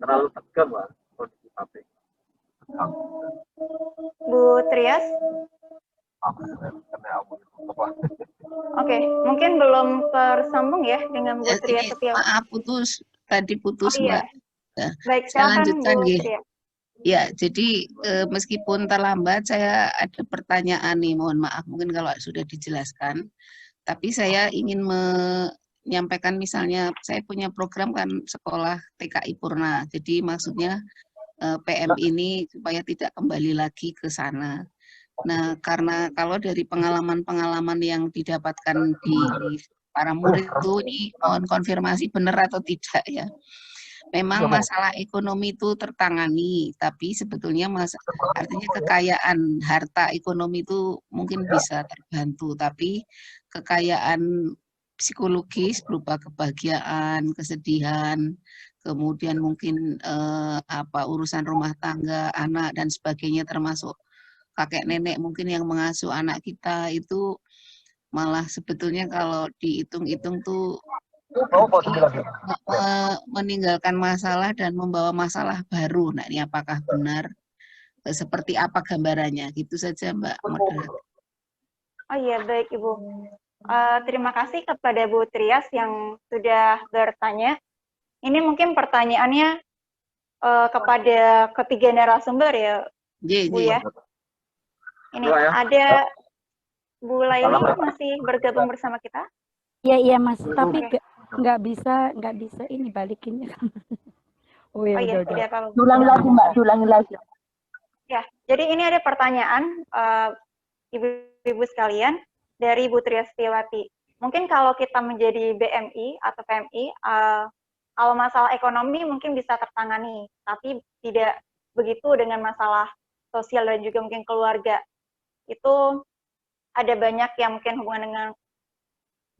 Terlalu tegang lah kondisi HP. Bu Trias. Oke, mungkin belum tersambung ya dengan Bu Trias Setiawati. Maaf, tadi putus, Oh, iya. Mbak. Baik, Saya silakan lanjutkan, Bu nggih. Trias. Ya, jadi meskipun terlambat, saya ada pertanyaan nih, mohon maaf mungkin kalau sudah dijelaskan. Tapi saya ingin menyampaikan misalnya, saya punya program kan sekolah TKI Purna. Jadi maksudnya PM ini supaya tidak kembali lagi ke sana. Nah, karena kalau dari pengalaman-pengalaman yang didapatkan di para murid itu, ini mohon konfirmasi benar atau tidak ya. Memang masalah ekonomi itu tertangani, tapi sebetulnya artinya kekayaan harta ekonomi itu mungkin bisa terbantu, tapi kekayaan psikologis berupa kebahagiaan, kesedihan, kemudian mungkin urusan rumah tangga, anak dan sebagainya, termasuk kakek nenek mungkin yang mengasuh anak kita itu malah sebetulnya kalau dihitung-hitung tuh meninggalkan masalah dan membawa masalah baru. Nah, ini apakah benar? Seperti apa gambarannya? Gitu saja, Mbak Moderator. Oh iya, baik Ibu. Terima kasih kepada Bu Trias yang sudah bertanya. Ini mungkin pertanyaannya kepada ketiga narasumber ya, Bu ya. Ini ada Bu Laili masih bergabung bersama kita? Iya Mas, tapi nggak bisa ini balikinnya. Oh iya, udah. Diulangi lagi Mbak, diulangi lagi. Ya, jadi ini ada pertanyaan ibu-ibu sekalian dari Bu Triastiwati. Mungkin kalau kita menjadi BMI atau PMI, kalau masalah ekonomi mungkin bisa tertangani, tapi tidak begitu dengan masalah sosial dan juga mungkin keluarga. Itu ada banyak yang mungkin hubungan dengan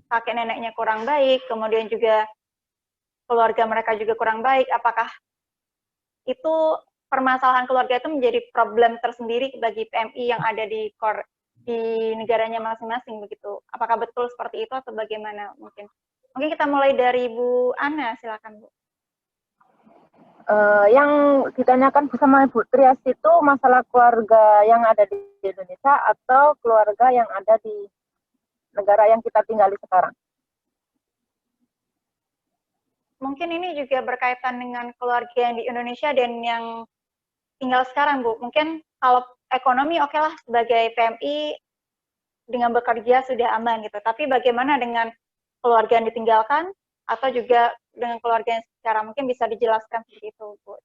kakek neneknya kurang baik, kemudian juga keluarga mereka juga kurang baik. Apakah itu permasalahan keluarga itu menjadi problem tersendiri bagi PMI yang ada di negaranya masing-masing begitu? Apakah betul seperti itu atau bagaimana mungkin? Mungkin kita mulai dari Bu Ana, silakan Bu. Yang ditanyakan bersama Ibu Trias itu masalah keluarga yang ada di Indonesia atau keluarga yang ada di negara yang kita tinggali sekarang? Mungkin ini juga berkaitan dengan keluarga yang di Indonesia dan yang tinggal sekarang, Bu. Mungkin kalau ekonomi oke lah sebagai PMI dengan bekerja sudah aman gitu. Tapi bagaimana dengan keluarga yang ditinggalkan atau juga dengan keluarga yang sekarang? Mungkin bisa dijelaskan seperti itu, Bu.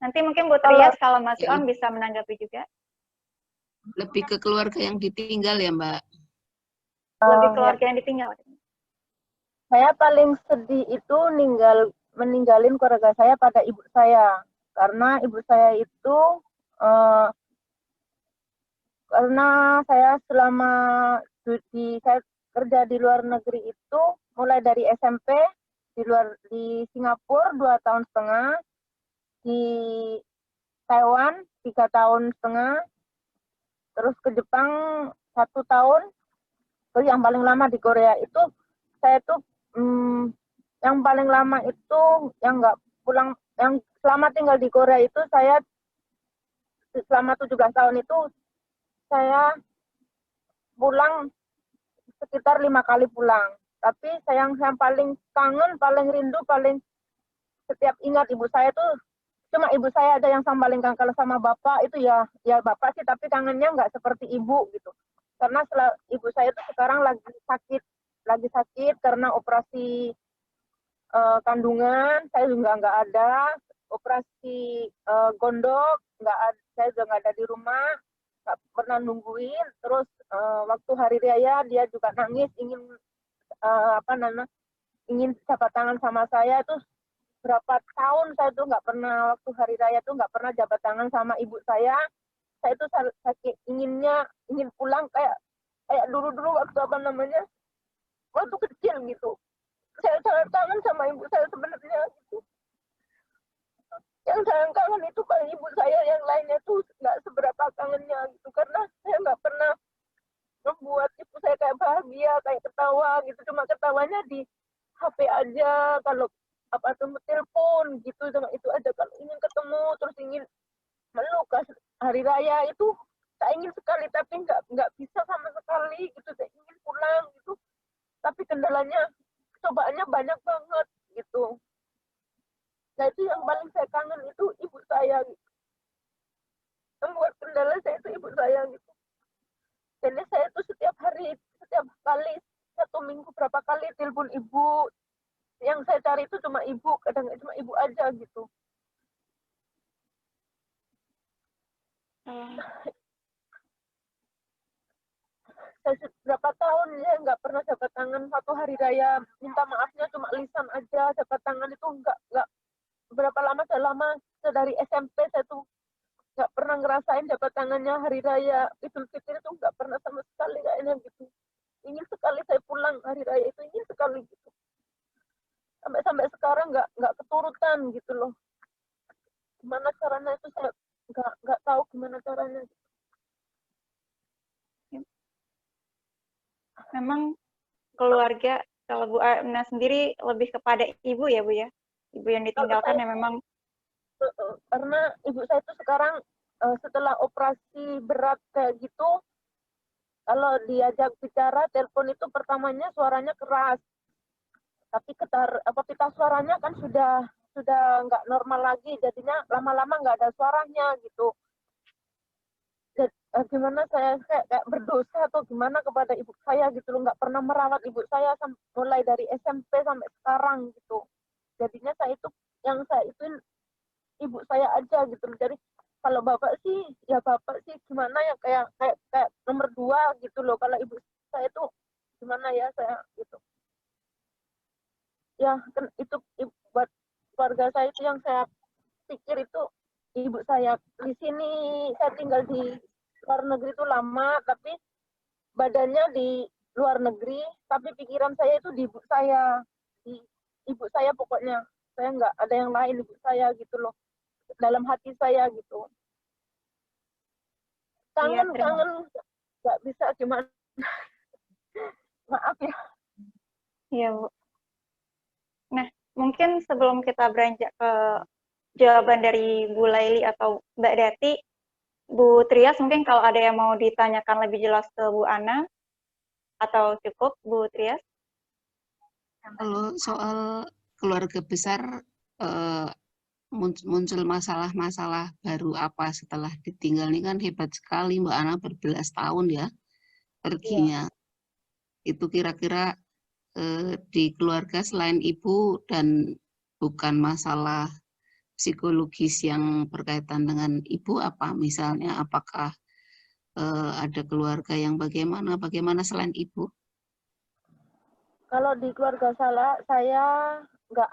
Nanti mungkin Bu Trias kalau masih on bisa menanggapi juga. Lebih ke keluarga yang ditinggal ya, Mbak? Lebih keluarga yang ditinggal. Saya paling sedih itu meninggalin keluarga saya pada ibu saya. Karena ibu saya itu, karena saya selama saya kerja di luar negeri itu, mulai dari SMP, di Singapura 2,5 tahun, di Taiwan 3,5 tahun, terus ke Jepang 1 tahun, terus yang paling lama di Korea itu, saya tuh yang paling lama itu yang nggak pulang, yang selama tinggal di Korea itu saya selama 17 tahun itu saya pulang sekitar 5 kali pulang. Tapi yang paling kangen, paling rindu, paling setiap ingat ibu saya tuh cuma ibu saya ada yang paling kangen. Kalau sama bapak itu ya bapak sih, tapi kangennya nggak seperti ibu gitu. Karena ibu saya itu sekarang lagi sakit karena operasi kandungan, saya juga nggak ada, operasi gondok, saya juga nggak ada di rumah, nggak pernah nungguin. Terus waktu hari raya dia juga nangis ingin ingin jabat tangan sama saya. Itu berapa tahun saya tuh nggak pernah, waktu hari raya tuh nggak pernah jabat tangan sama ibu saya. Saya tuh sakit ingin pulang kayak dulu waktu waktu kecil gitu. Saya sangat kangen sama ibu saya sebenarnya gitu. Yang saya kangen itu paling ibu saya, yang lainnya tuh nggak seberapa kangennya gitu, karena saya nggak pernah membuat ibu saya kayak bahagia, kayak ketawa gitu. Cuma ketawanya di HP aja, kalau telepon gitu, cuma itu aja. Kalau ingin ketemu terus ingin meluk hari raya itu saya ingin sekali, tapi nggak bisa sama sekali gitu. Saya ingin pulang gitu, tapi kendalanya cobaannya banyak banget gitu. Nah itu yang paling saya kangen itu ibu saya gitu. Yang buat kendala saya itu ibu saya gitu. Jadi saya itu setiap kali 1 minggu berapa kali telepon ibu. Yang saya cari itu cuma ibu, kadang cuma ibu aja gitu. Saya berapa tahun ya nggak pernah jabat tangan satu hari raya, minta maafnya cuma lisan aja. Jabat tangan itu nggak berapa lama, dari SMP saya tuh nggak pernah ngerasain jabat tangannya hari raya Idul Fitri itu, nggak pernah sama sekali kayaknya gitu. Ingin sekali saya pulang hari raya itu, ingin sekali gitu. Sampai sekarang nggak keturut memang keluarga, kalau Bu Ana sendiri lebih kepada ibu ya Bu ya? Ibu yang ditinggalkan ya memang. Karena ibu saya itu sekarang setelah operasi berat kayak gitu, kalau diajak bicara telepon itu pertamanya suaranya keras, tapi pita suaranya kan sudah nggak normal lagi, jadinya lama-lama nggak ada suaranya gitu. Gimana saya kayak berdosa atau gimana kepada ibu saya gitu loh, nggak pernah merawat ibu saya mulai dari SMP sampai sekarang gitu. Jadinya saya ituin ibu saya aja gitu loh. Jadi kalau bapak sih ya bapak sih gimana ya, kayak nomor 2 gitu loh. Kalau ibu saya itu gimana ya saya gitu. Ya kan itu buat keluarga saya itu yang saya pikir itu ibu saya. Di sini saya tinggal di luar negeri itu lama, tapi badannya di luar negeri, tapi pikiran saya itu di ibu saya. Di ibu saya pokoknya. Saya nggak ada yang lain, ibu saya gitu loh. Dalam hati saya gitu. Kangen, nggak bisa gimana. Maaf ya. Iya Bu. Nah, mungkin sebelum kita beranjak ke jawaban dari Bu Laili atau Mbak Dati, Bu Trias mungkin kalau ada yang mau ditanyakan lebih jelas ke Bu Ana, atau cukup Bu Trias? Kalau soal keluarga besar, muncul masalah-masalah baru apa setelah ditinggal ini kan hebat sekali Mbak Ana, berbelas tahun ya perginya. Itu kira-kira di keluarga selain ibu dan bukan masalah psikologis yang berkaitan dengan ibu apa misalnya, apakah ada keluarga yang bagaimana selain ibu? Kalau di keluarga saya nggak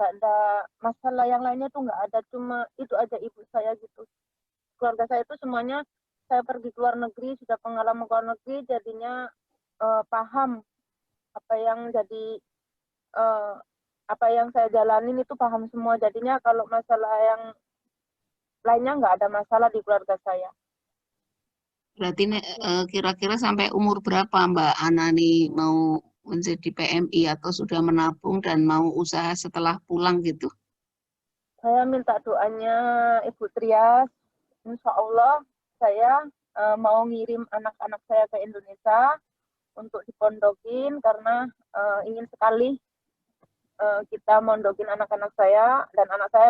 ada masalah yang lainnya tuh nggak ada, cuma itu aja ibu saya gitu. Keluarga saya itu semuanya, saya pergi ke luar negeri, sudah pengalaman ke luar negeri, jadinya paham apa yang apa yang saya jalanin itu paham semua. Jadinya kalau masalah yang lainnya nggak ada masalah di keluarga saya. Berarti kira-kira sampai umur berapa Mbak Ana nih mau menjadi PMI atau sudah menabung dan mau usaha setelah pulang gitu? Saya minta doanya Ibu Trias, insya Allah saya mau ngirim anak-anak saya ke Indonesia untuk dipondokin, karena ingin sekali kita mondokin anak-anak saya, dan anak saya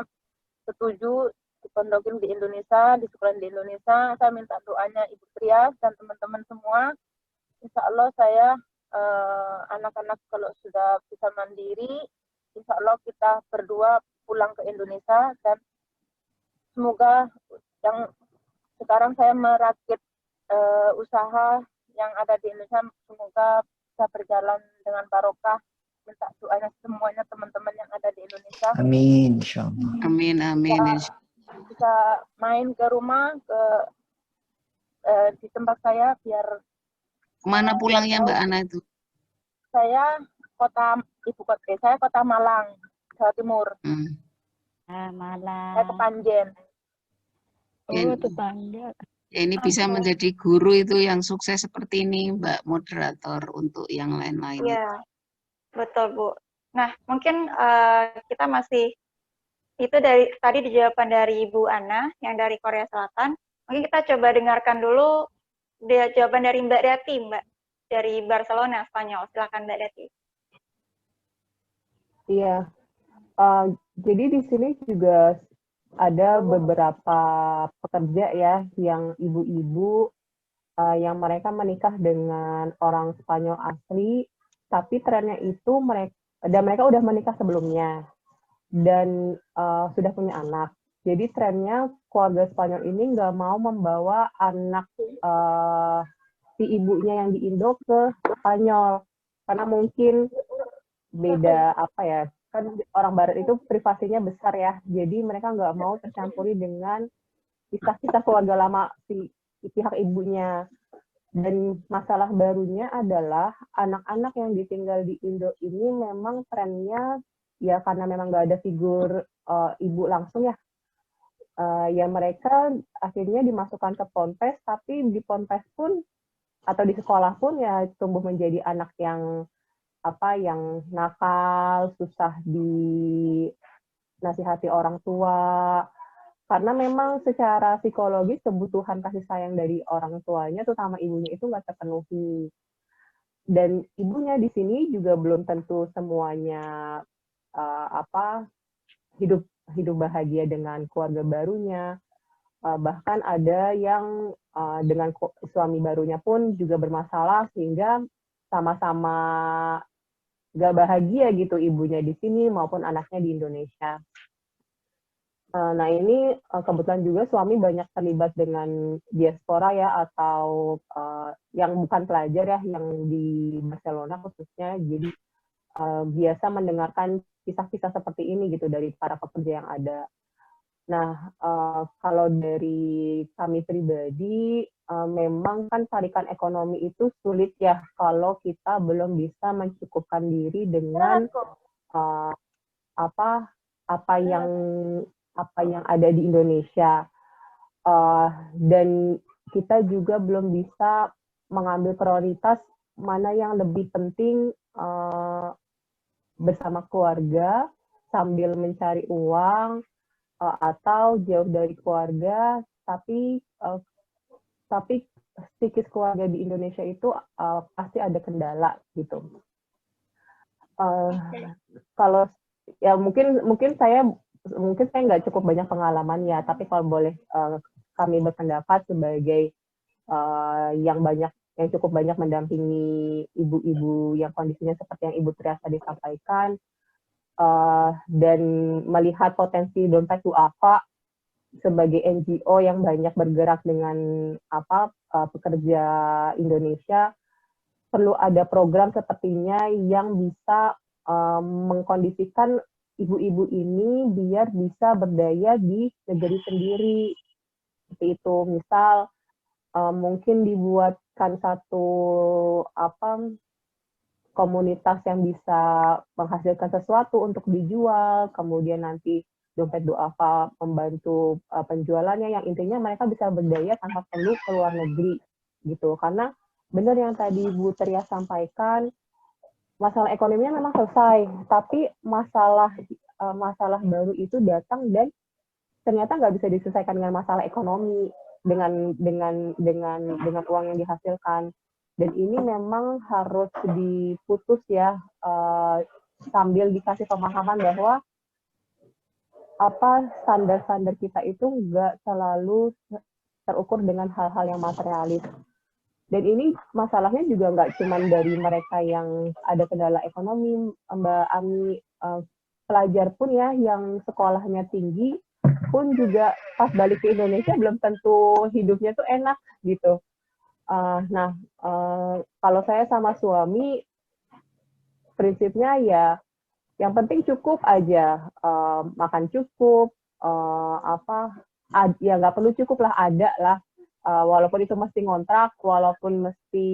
setuju dipondokin di Indonesia, di sekolah di Indonesia. Saya minta doanya Ibu Trias dan teman-teman semua. Insya Allah saya anak-anak kalau sudah bisa mandiri, insya Allah kita berdua pulang ke Indonesia, dan semoga yang sekarang saya merakit usaha yang ada di Indonesia, semoga bisa berjalan dengan barokah. Minta doanya semuanya teman-teman yang ada di Indonesia. Amin, insyaallah. Amin, amin. Bisa main ke rumah, di tempat saya, biar. Kemana pulangnya Mbak Ana itu? Saya kota Malang, Jawa Timur. Malang. Saya ke Panjen. Itu Panjen. Ya, ini bisa menjadi guru itu yang sukses seperti ini, Mbak moderator, untuk yang lain-lain. Iya, betul Bu. Nah, mungkin kita masih, itu tadi di jawaban dari Ibu Ana yang dari Korea Selatan. Mungkin kita coba dengarkan dulu jawaban dari Mbak Dati, Mbak, dari Barcelona, Spanyol. Silakan Mbak Dati. Iya, jadi di sini juga ada beberapa pekerja ya, yang ibu-ibu yang mereka menikah dengan orang Spanyol asli, tapi trennya itu mereka udah menikah sebelumnya dan sudah punya anak. Jadi trennya keluarga Spanyol ini nggak mau membawa anak si ibunya yang di Indo ke Spanyol, karena mungkin beda apa ya, kan orang Barat itu privasinya besar ya, jadi mereka nggak mau tercampuri dengan kisah-kisah keluarga lama si pihak ibunya. Dan masalah barunya adalah anak-anak yang ditinggal di Indo ini memang trennya ya, karena memang nggak ada figur ibu langsung ya, ya mereka akhirnya dimasukkan ke ponpes, tapi di ponpes pun atau di sekolah pun ya tumbuh menjadi anak yang yang nakal, susah dinasihati orang tua, karena memang secara psikologis kebutuhan kasih sayang dari orang tuanya, terutama ibunya itu nggak terpenuhi. Dan ibunya di sini juga belum tentu semuanya hidup hidup bahagia dengan keluarga barunya. Bahkan ada yang dengan suami barunya pun juga bermasalah sehingga sama-sama gak bahagia gitu ibunya di sini maupun anaknya di Indonesia. Nah ini kebetulan juga suami banyak terlibat dengan diaspora ya, atau yang bukan pelajar ya, yang di Barcelona khususnya. Jadi biasa mendengarkan kisah-kisah seperti ini gitu dari para pekerja yang ada. Nah, kalau dari kami pribadi, memang kan tarikan ekonomi itu sulit ya kalau kita belum bisa mencukupkan diri dengan apa yang ada di Indonesia, dan kita juga belum bisa mengambil prioritas mana yang lebih penting bersama keluarga sambil mencari uang, atau jauh dari keluarga tapi psikis keluarga di Indonesia itu pasti ada kendala gitu. Kalau ya mungkin saya nggak cukup banyak pengalaman ya, tapi kalau boleh kami berpendapat sebagai yang cukup banyak mendampingi ibu-ibu yang kondisinya seperti yang Ibu Trias tadi sampaikan, dan melihat potensi Dompet Duafa sebagai NGO yang banyak bergerak dengan pekerja Indonesia, perlu ada program sepertinya yang bisa mengkondisikan ibu-ibu ini biar bisa berdaya di negeri sendiri. Seperti itu, misal mungkin dibuatkan satu komunitas yang bisa menghasilkan sesuatu untuk dijual, kemudian nanti Dompet Duafa membantu penjualannya, yang intinya mereka bisa berdaya tanpa perlu ke luar negeri gitu. Karena benar yang tadi Bu Trias sampaikan, masalah ekonominya memang selesai, tapi masalah baru itu datang dan ternyata nggak bisa diselesaikan dengan masalah ekonomi, dengan uang yang dihasilkan. Dan ini memang harus diputus ya, sambil dikasih pemahaman bahwa standar-standar kita itu nggak selalu terukur dengan hal-hal yang materialis. Dan ini masalahnya juga nggak cuma dari mereka yang ada kendala ekonomi, Mbak Ami, pelajar pun ya yang sekolahnya tinggi pun juga pas balik ke Indonesia belum tentu hidupnya tuh enak gitu. Kalau saya sama suami, prinsipnya ya yang penting cukup aja, makan cukup, ya nggak perlu cukup lah, ada lah, walaupun itu mesti ngontrak, walaupun mesti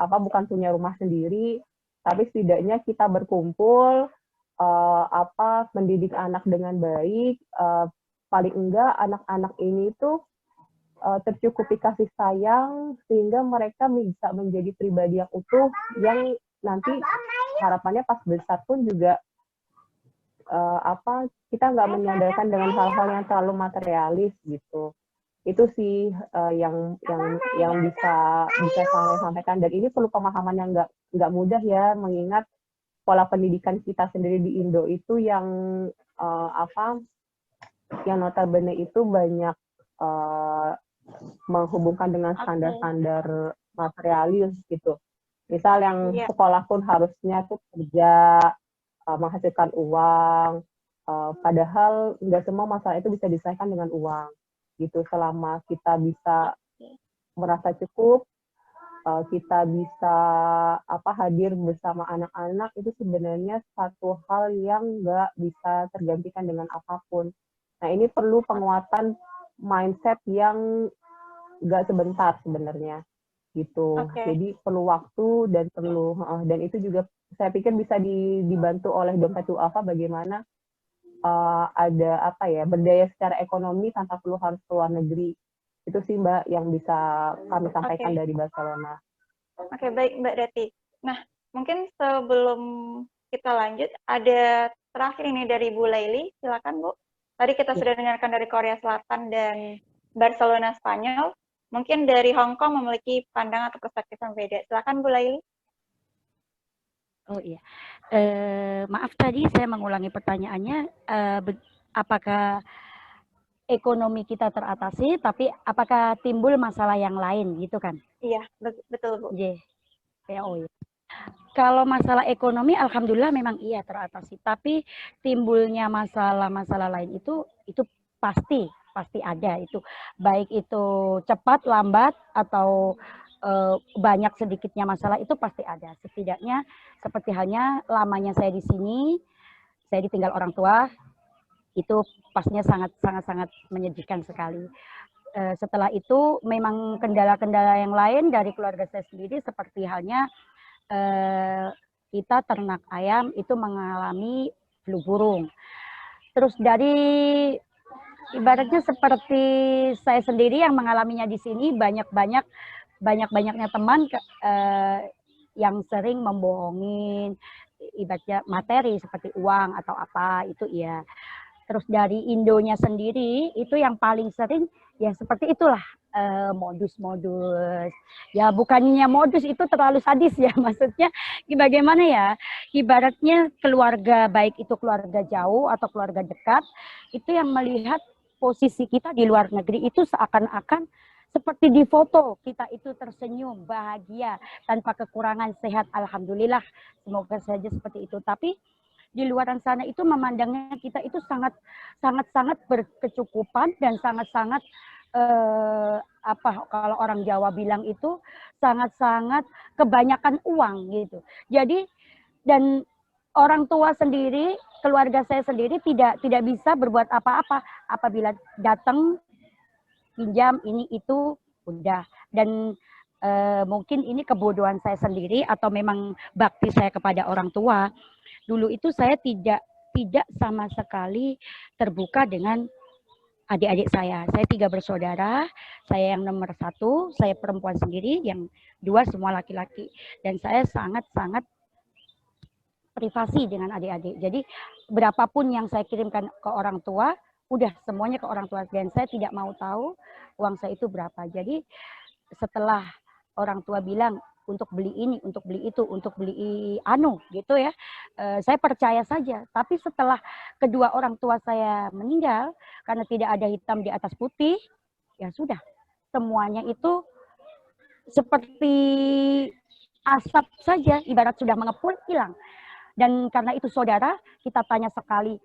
bukan punya rumah sendiri, tapi setidaknya kita berkumpul, mendidik anak dengan baik, paling enggak anak-anak ini tuh tercukupi kasih sayang sehingga mereka bisa menjadi pribadi yang utuh, yang nanti harapannya pas besar pun juga kita nggak menyandarkan dengan hal-hal yang terlalu materialis gitu. Itu sih yang bisa saya sampaikan, dan ini perlu pemahaman yang nggak mudah ya, mengingat pola pendidikan kita sendiri di Indo itu yang notabene itu banyak menghubungkan dengan standar-standar materialis gitu. Misal yang sekolah pun harusnya tuh kerja, menghasilkan uang, padahal nggak semua masalah itu bisa diselesaikan dengan uang gitu. Selama kita bisa merasa cukup, kita bisa hadir bersama anak-anak, itu sebenarnya satu hal yang nggak bisa tergantikan dengan apapun. Nah ini perlu penguatan mindset yang nggak sebentar sebenarnya gitu. Jadi perlu waktu dan itu juga saya pikir bisa dibantu oleh Dompet Duafa bagaimana ada berdaya secara ekonomi tanpa perlu harus ke luar negeri. Itu sih Mbak yang bisa kami sampaikan Oke. dari Barcelona. Oke, baik Mbak Dati. Nah, mungkin sebelum kita lanjut, ada terakhir ini dari Bu Laili. Silakan Bu. Tadi kita sudah dengarkan dari Korea Selatan dan Barcelona, Spanyol. Mungkin dari Hong Kong memiliki pandangan atau perspektif yang beda. Silakan Bu Laili. Oh iya, maaf tadi saya mengulangi pertanyaannya, apakah ekonomi kita teratasi, tapi apakah timbul masalah yang lain gitu kan? Iya, betul Bu. Oh iya. Kalau masalah ekonomi, alhamdulillah memang iya teratasi, tapi timbulnya masalah-masalah lain itu pasti ada itu, baik itu cepat, lambat, atau banyak sedikitnya masalah itu pasti ada. Setidaknya seperti halnya lamanya saya di sini, saya ditinggal orang tua, itu pastinya sangat menyedihkan sekali. Setelah itu memang kendala-kendala yang lain dari keluarga saya sendiri, seperti halnya kita ternak ayam itu mengalami flu burung. Terus dari ibaratnya seperti saya sendiri yang mengalaminya di sini, banyak-banyaknya teman yang sering membohongin ibaratnya materi seperti uang atau apa itu ya. Terus dari Indonya sendiri itu yang paling sering ya seperti itulah, modus-modus. Ya bukannya modus itu terlalu sadis ya, maksudnya bagaimana ya, ibaratnya keluarga, baik itu keluarga jauh atau keluarga dekat, itu yang melihat posisi kita di luar negeri itu seakan-akan seperti di foto, kita itu tersenyum, bahagia, tanpa kekurangan, sehat, alhamdulillah, semoga saja seperti itu. Tapi di luar sana itu memandangnya kita itu sangat berkecukupan dan sangat kalau orang Jawa bilang itu sangat kebanyakan uang gitu. Jadi dan orang tua sendiri, keluarga saya sendiri tidak bisa berbuat apa-apa apabila datang pinjam ini itu udah. Dan mungkin ini kebodohan saya sendiri atau memang bakti saya kepada orang tua. Dulu itu saya tidak sama sekali terbuka dengan adik-adik saya. Saya 3 bersaudara, saya yang nomor 1, saya perempuan sendiri, yang 2 semua laki-laki. Dan saya sangat privasi dengan adik-adik. Jadi berapapun yang saya kirimkan ke orang tua, udah semuanya ke orang tua. Dan saya tidak mau tahu uang saya itu berapa. Jadi setelah orang tua bilang untuk beli ini, untuk beli itu, untuk beli gitu ya, saya percaya saja. Tapi setelah kedua orang tua saya meninggal, karena tidak ada hitam di atas putih, ya sudah, semuanya itu seperti asap saja, ibarat sudah mengepul, hilang. Dan karena itu saudara, kita tanya sekali,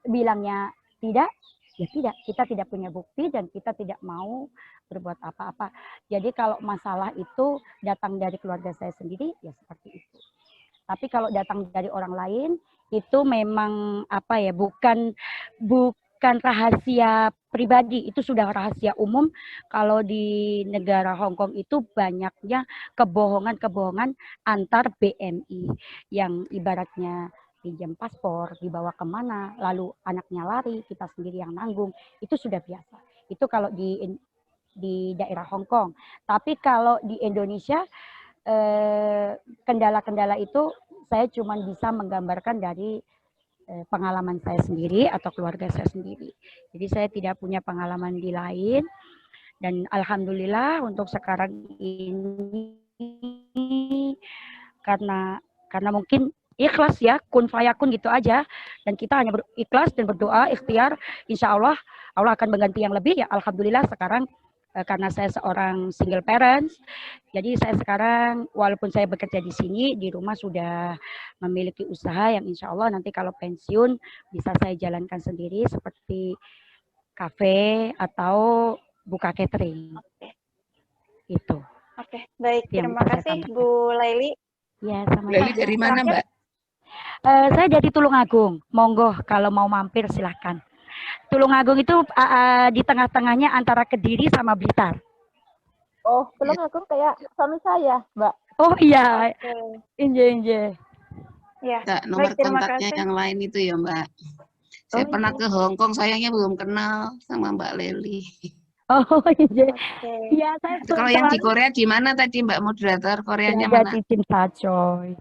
bilangnya tidak, ya tidak, kita tidak punya bukti dan kita tidak mau berbuat apa-apa. Jadi kalau masalah itu datang dari keluarga saya sendiri, ya seperti itu. Tapi kalau datang dari orang lain, itu memang bukan rahasia pribadi, itu sudah rahasia umum. Kalau di negara Hong Kong itu banyaknya kebohongan antar BMI, yang ibaratnya pinjam paspor, dibawa kemana, lalu anaknya lari, kita sendiri yang nanggung, itu sudah biasa. Itu kalau di daerah Hong Kong. Tapi kalau di Indonesia, kendala-kendala itu saya cuma bisa menggambarkan dari pengalaman saya sendiri atau keluarga saya sendiri. Jadi saya tidak punya pengalaman di lain. Dan alhamdulillah untuk sekarang ini, karena mungkin ikhlas ya, kun fayakun gitu aja, dan kita hanya berikhlas dan berdoa, ikhtiar, insya Allah akan mengganti yang lebih ya. Alhamdulillah sekarang karena saya seorang single parents, jadi saya sekarang walaupun saya bekerja di sini, di rumah sudah memiliki usaha yang insya Allah nanti kalau pensiun bisa saya jalankan sendiri seperti kafe atau buka catering. Itu. Oke, baik, terima kasih Bu Laili. Ya, sama-sama. Laili dari mana Mbak? Saya dari Tulungagung. Monggo kalau mau mampir silahkan. Tulungagung itu di tengah-tengahnya antara Kediri sama Blitar. Oh, Tulungagung kayak suami saya, Mbak. Oh iya, inje. Ya, Nomor kontaknya yang lain itu ya Mbak. Saya pernah ke Hong Kong, sayangnya belum kenal sama Mbak Leli. Oh iya, Oke. iya saya Kalau yang di selalu Korea di mana tadi Mbak Moderator? Koreanya berada mana? di Jintacoy.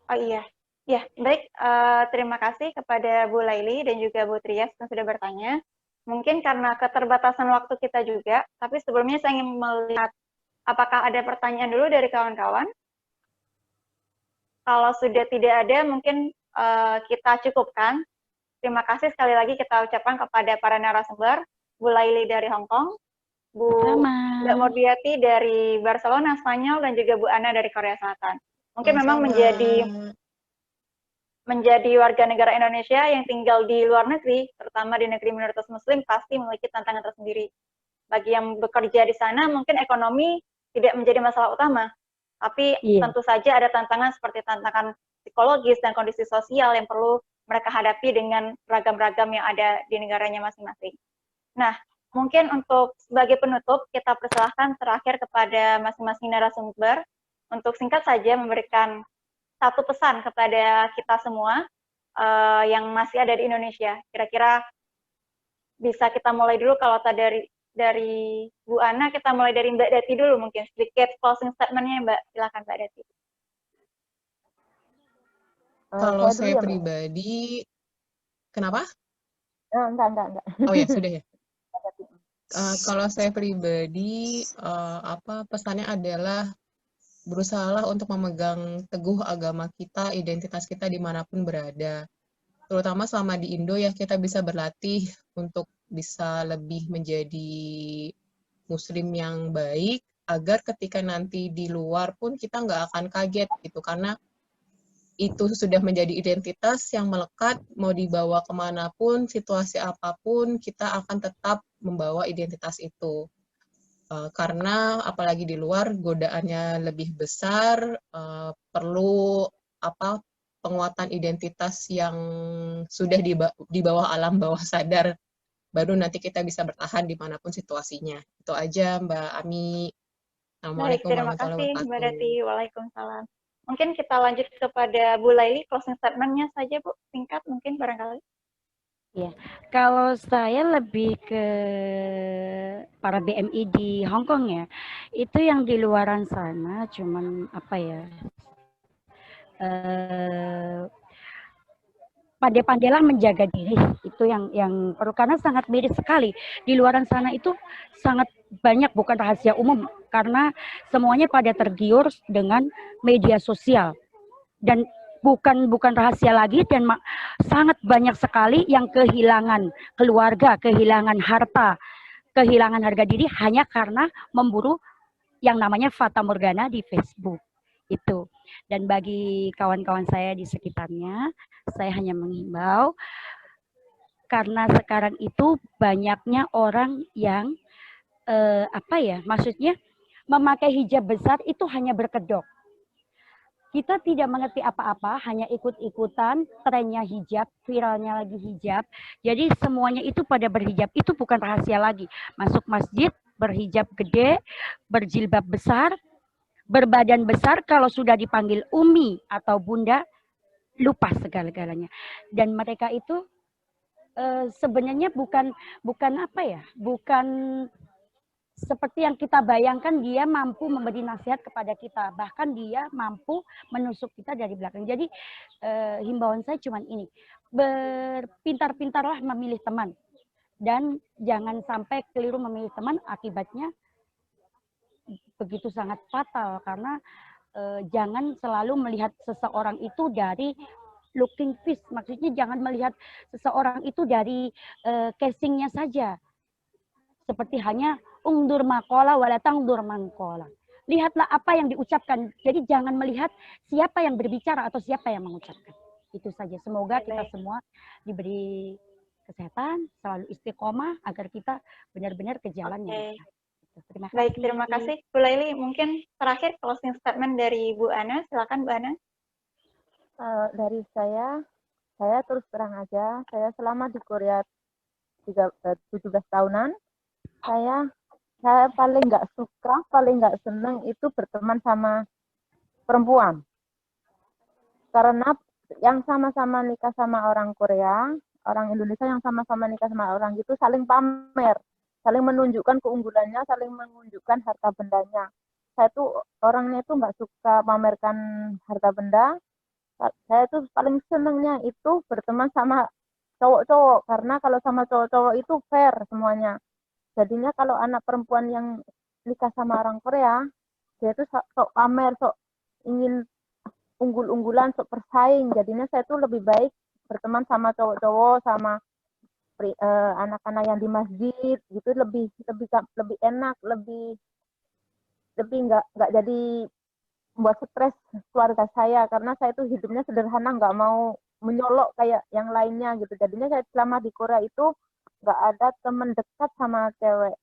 Oh iya, ya baik. Terima kasih kepada Bu Laili dan juga Bu Trias yang sudah bertanya. Mungkin karena keterbatasan waktu kita juga, tapi sebelumnya saya ingin melihat apakah ada pertanyaan dulu dari kawan-kawan. Kalau sudah tidak ada, mungkin kita cukupkan. Terima kasih sekali lagi kita ucapkan kepada para narasumber, Bu Laili dari Hong Kong, Bu Sama. Mbak Mordiati dari Barcelona, Spanyol, dan juga Bu Ana dari Korea Selatan. Mungkin memang menjadi warga negara Indonesia yang tinggal di luar negeri, terutama di negeri minoritas Muslim, pasti memiliki tantangan tersendiri. Bagi yang bekerja di sana, mungkin ekonomi tidak menjadi masalah utama, tapi tentu saja ada tantangan seperti tantangan psikologis dan kondisi sosial yang perlu mereka hadapi dengan ragam-ragam yang ada di negaranya masing-masing. Nah, mungkin untuk sebagai penutup, kita persilahkan terakhir kepada masing-masing narasumber untuk singkat saja memberikan satu pesan kepada kita semua yang masih ada di Indonesia. Kira-kira bisa kita mulai dulu kalau dari Bu Ana, kita mulai dari Mbak Dati dulu mungkin. Sedikit closing statement-nya Mbak, silakan Mbak Dati. Kalau saya pribadi, kenapa? Enggak. Oh ya, sudah ya. Kalau saya pribadi, pesannya adalah berusahalah untuk memegang teguh agama kita, identitas kita dimanapun berada. Terutama selama di Indo ya, kita bisa berlatih untuk bisa lebih menjadi Muslim yang baik, agar ketika nanti di luar pun kita nggak akan kaget gitu, karena itu sudah menjadi identitas yang melekat, mau dibawa kemanapun, situasi apapun, kita akan tetap membawa identitas itu. Karena apalagi di luar, godaannya lebih besar, perlu penguatan identitas yang sudah di bawah alam bawah sadar, baru nanti kita bisa bertahan dimanapun situasinya. Itu aja Mbak Ami. Baik, Assalamualaikum terima warahmatullahi kasih Mbak wabarakatuh. Dati. Waalaikumsalam. Mungkin kita lanjut kepada Bu Laili, closing statement-nya saja Bu, singkat mungkin barangkali. Ya, kalau saya lebih ke para BMI di Hong Kong ya, itu yang di luaran sana cuman pandai-pandailah menjaga diri, itu yang perlu, karena sangat miris sekali di luaran sana, itu sangat banyak, bukan rahasia umum, karena semuanya pada tergiur dengan media sosial, dan bukan rahasia lagi, dan sangat banyak sekali yang kehilangan keluarga, kehilangan harta, kehilangan harga diri hanya karena memburu yang namanya fata morgana di Facebook itu. Dan bagi kawan-kawan saya di sekitarnya, saya hanya menghimbau, karena sekarang itu banyaknya orang yang maksudnya memakai hijab besar itu hanya berkedok. Kita tidak mengerti apa-apa, hanya ikut-ikutan trennya hijab, viralnya lagi hijab. Jadi semuanya itu pada berhijab, itu bukan rahasia lagi. Masuk masjid, berhijab gede, berjilbab besar, berbadan besar, kalau sudah dipanggil umi atau bunda, lupa segala-galanya. Dan mereka itu sebenarnya bukan seperti yang kita bayangkan dia mampu memberi nasihat kepada kita, bahkan dia mampu menusuk kita dari belakang. Jadi himbauan saya cuma ini, berpintar-pintarlah memilih teman, dan jangan sampai keliru memilih teman, akibatnya begitu sangat fatal, karena jangan selalu melihat seseorang itu dari looking fish, maksudnya jangan melihat seseorang itu dari casingnya saja, seperti hanya ungdur makola walatang dur mangkola. Lihatlah apa yang diucapkan. Jadi jangan melihat siapa yang berbicara atau siapa yang mengucapkan. Itu saja. Semoga kita semua diberi kesehatan, selalu istiqomah agar kita benar-benar ke jalan yang benar. Terima kasih. Baik, terima kasih Bu Laili. Mungkin terakhir closing statement dari Bu Ana. Silakan Bu Ana. Dari saya terus terang aja, saya selama di Korea 17 tahunan, saya paling nggak suka, paling nggak senang itu berteman sama perempuan. Karena yang sama-sama nikah sama orang Korea, orang Indonesia yang sama-sama nikah sama orang gitu saling pamer, saling menunjukkan keunggulannya, saling menunjukkan harta bendanya. Saya tuh orangnya itu nggak suka pamerkan harta benda. Saya tuh paling senengnya itu berteman sama cowok-cowok, karena kalau sama cowok-cowok itu fair semuanya. Jadinya kalau anak perempuan yang nikah sama orang Korea, dia tuh sok pamer, sok ingin unggul-unggulan, sok bersaing. Jadinya saya tuh lebih baik berteman sama cowok-cowok, sama anak-anak yang di masjid gitu, lebih enak, lebih nggak jadi membuat stres keluarga saya, karena saya tuh hidupnya sederhana, nggak mau menyolok kayak yang lainnya gitu. Jadinya saya selama di Korea itu nggak ada teman dekat sama cewek,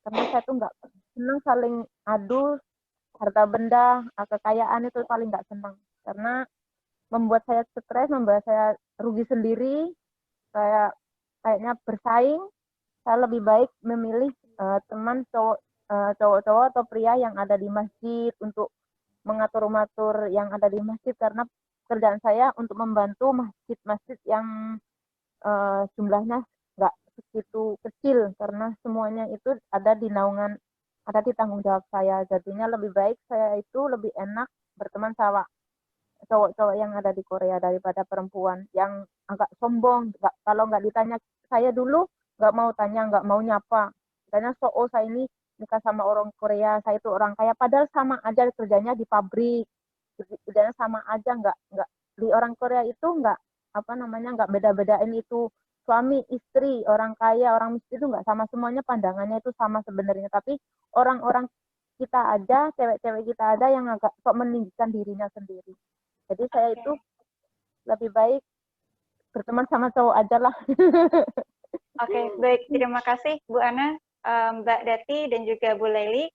karena saya tuh nggak senang saling adu harta benda, kekayaan itu paling nggak senang, karena membuat saya stres, membuat saya rugi sendiri, saya kayaknya bersaing. Saya lebih baik memilih teman cowok-cowok atau pria yang ada di masjid untuk mengatur-ngatur yang ada di masjid, karena kerjaan saya untuk membantu masjid-masjid yang jumlahnya nggak segitu kecil, karena semuanya itu ada di naungan, ada di tanggung jawab saya. Jadinya lebih baik saya itu lebih enak berteman sama cowok-cowok yang ada di Korea daripada perempuan yang agak sombong. Kalau nggak ditanya, saya dulu nggak mau tanya, nggak mau nyapa. Karena saya ini nikah sama orang Korea, saya itu orang kaya, padahal sama aja kerjanya di pabrik, kerjanya sama aja, nggak di orang Korea itu nggak nggak beda-bedain itu suami istri, orang kaya orang miskin itu nggak sama, semuanya pandangannya itu sama sebenarnya. Tapi orang-orang kita aja, cewek-cewek kita ada yang agak sok meninggikan dirinya sendiri. Jadi saya itu lebih baik berteman sama cowok aja lah. Oke, baik. Terima kasih Bu Ana, Mbak Dati, dan juga Bu Laili.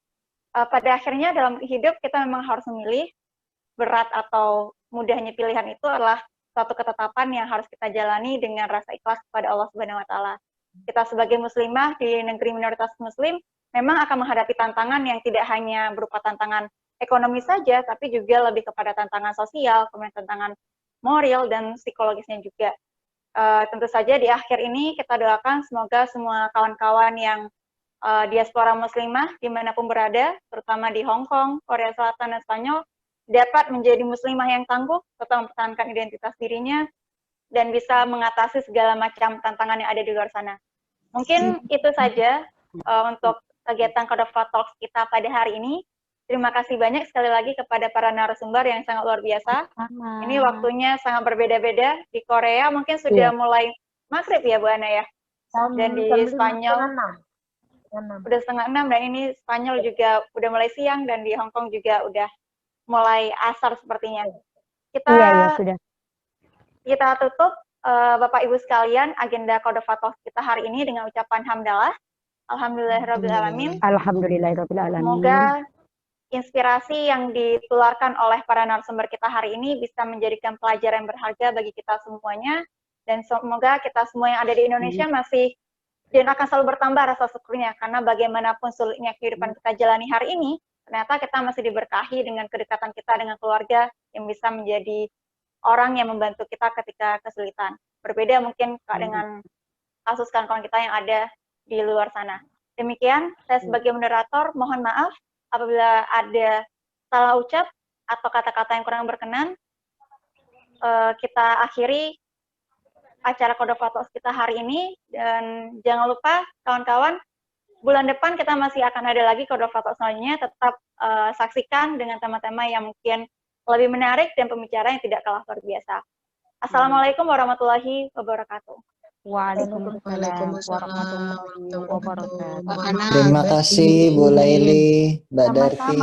Pada akhirnya dalam hidup kita memang harus memilih, berat atau mudahnya pilihan itu adalah suatu ketetapan yang harus kita jalani dengan rasa ikhlas kepada Allah Subhanahu wa Ta'ala. Kita sebagai muslimah di negeri minoritas muslim memang akan menghadapi tantangan yang tidak hanya berupa tantangan ekonomi saja, tapi juga lebih kepada tantangan sosial, kemudian tantangan moral dan psikologisnya juga. Tentu saja di akhir ini kita doakan semoga semua kawan-kawan yang diaspora muslimah dimanapun berada, terutama di Hong Kong, Korea Selatan, dan Spanyol, dapat menjadi muslimah yang tangguh, tetap mempertahankan identitas dirinya, dan bisa mengatasi segala macam tantangan yang ada di luar sana. Mungkin itu saja untuk kegiatan Cordova Talks kita pada hari ini. Terima kasih banyak sekali lagi kepada para narasumber yang sangat luar biasa. Ini waktunya sangat berbeda-beda. Di Korea mungkin sudah mulai maghrib ya Bu Ana ya? Dan di Spanyol udah 5:30, dan ini Spanyol juga udah mulai siang, dan di Hong Kong juga udah mulai asar sepertinya. Sudah. Kita tutup Bapak Ibu sekalian agenda Cordova Talks kita hari ini dengan ucapan hamdalah. Alhamdulillahirrabbilalamin. Alhamdulillahirrabbilalamin. Semoga inspirasi yang ditularkan oleh para narasumber kita hari ini bisa menjadikan pelajaran berharga bagi kita semuanya, dan semoga kita semua yang ada di Indonesia masih dan akan selalu bertambah rasa syukurnya, karena bagaimanapun sulitnya kehidupan kita jalani hari ini, ternyata kita masih diberkahi dengan kedekatan kita dengan keluarga yang bisa menjadi orang yang membantu kita ketika kesulitan. Berbeda mungkin dengan kasus kawan-kawan kita yang ada di luar sana. Demikian, saya sebagai moderator mohon maaf apabila ada salah ucap atau kata-kata yang kurang berkenan. Kita akhiri acara Cordova Talks kita hari ini, dan jangan lupa kawan-kawan, bulan depan kita masih akan ada lagi Cordova Talks selanjutnya. Tetap saksikan dengan tema-tema yang mungkin lebih menarik dan pembicaraan yang tidak kalah luar biasa. Assalamualaikum warahmatullahi wabarakatuh. Waalaikumsalam warahmatullahi wabarakatuh. Terima kasih Bu Laili, Mbak Darti.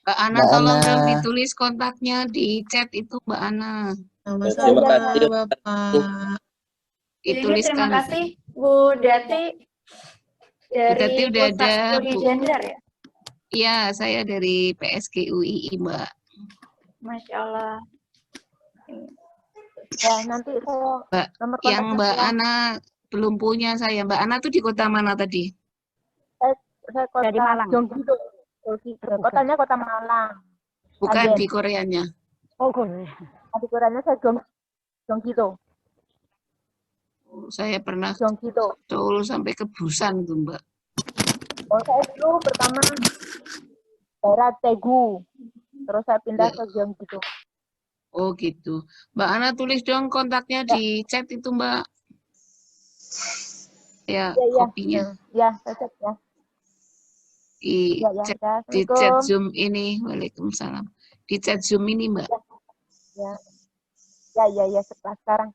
Mbak Ana, tolong dong ditulis kontaknya di chat itu, Mbak Ana. Terima kasih Bapak. Dituliskan. Terima kasih Bu Dati dari Dati udah Pusat ada, Studi Gender ya? Iya, saya dari PSG UII, Mbak. Masya Allah. Ya, nanti saya nomor yang Mbak Ana belum punya saya. Mbak Ana tuh di kota mana tadi? Saya kota di Malang. Gyeonggi-do. Kotanya kota Malang. Bukan di Koreanya. Oh, Korea. Di Koreanya saya Gyeonggi-do. Saya pernah Gyeonggi-do. Seoul sampai ke Busan tuh, Mbak. Oh, saya dulu pertama daerah Daegu, terus saya pindah Ya. ke Gyeonggi-do. Oh gitu. Mbak Ana tulis dong kontaknya di chat itu, Mbak. Ya, kopinya. Ya, saya cek ya. Di Ya, chat, ya. di chat Zoom ini. Waalaikumsalam. Di chat Zoom ini, Mbak. Ya, setelah sekarang.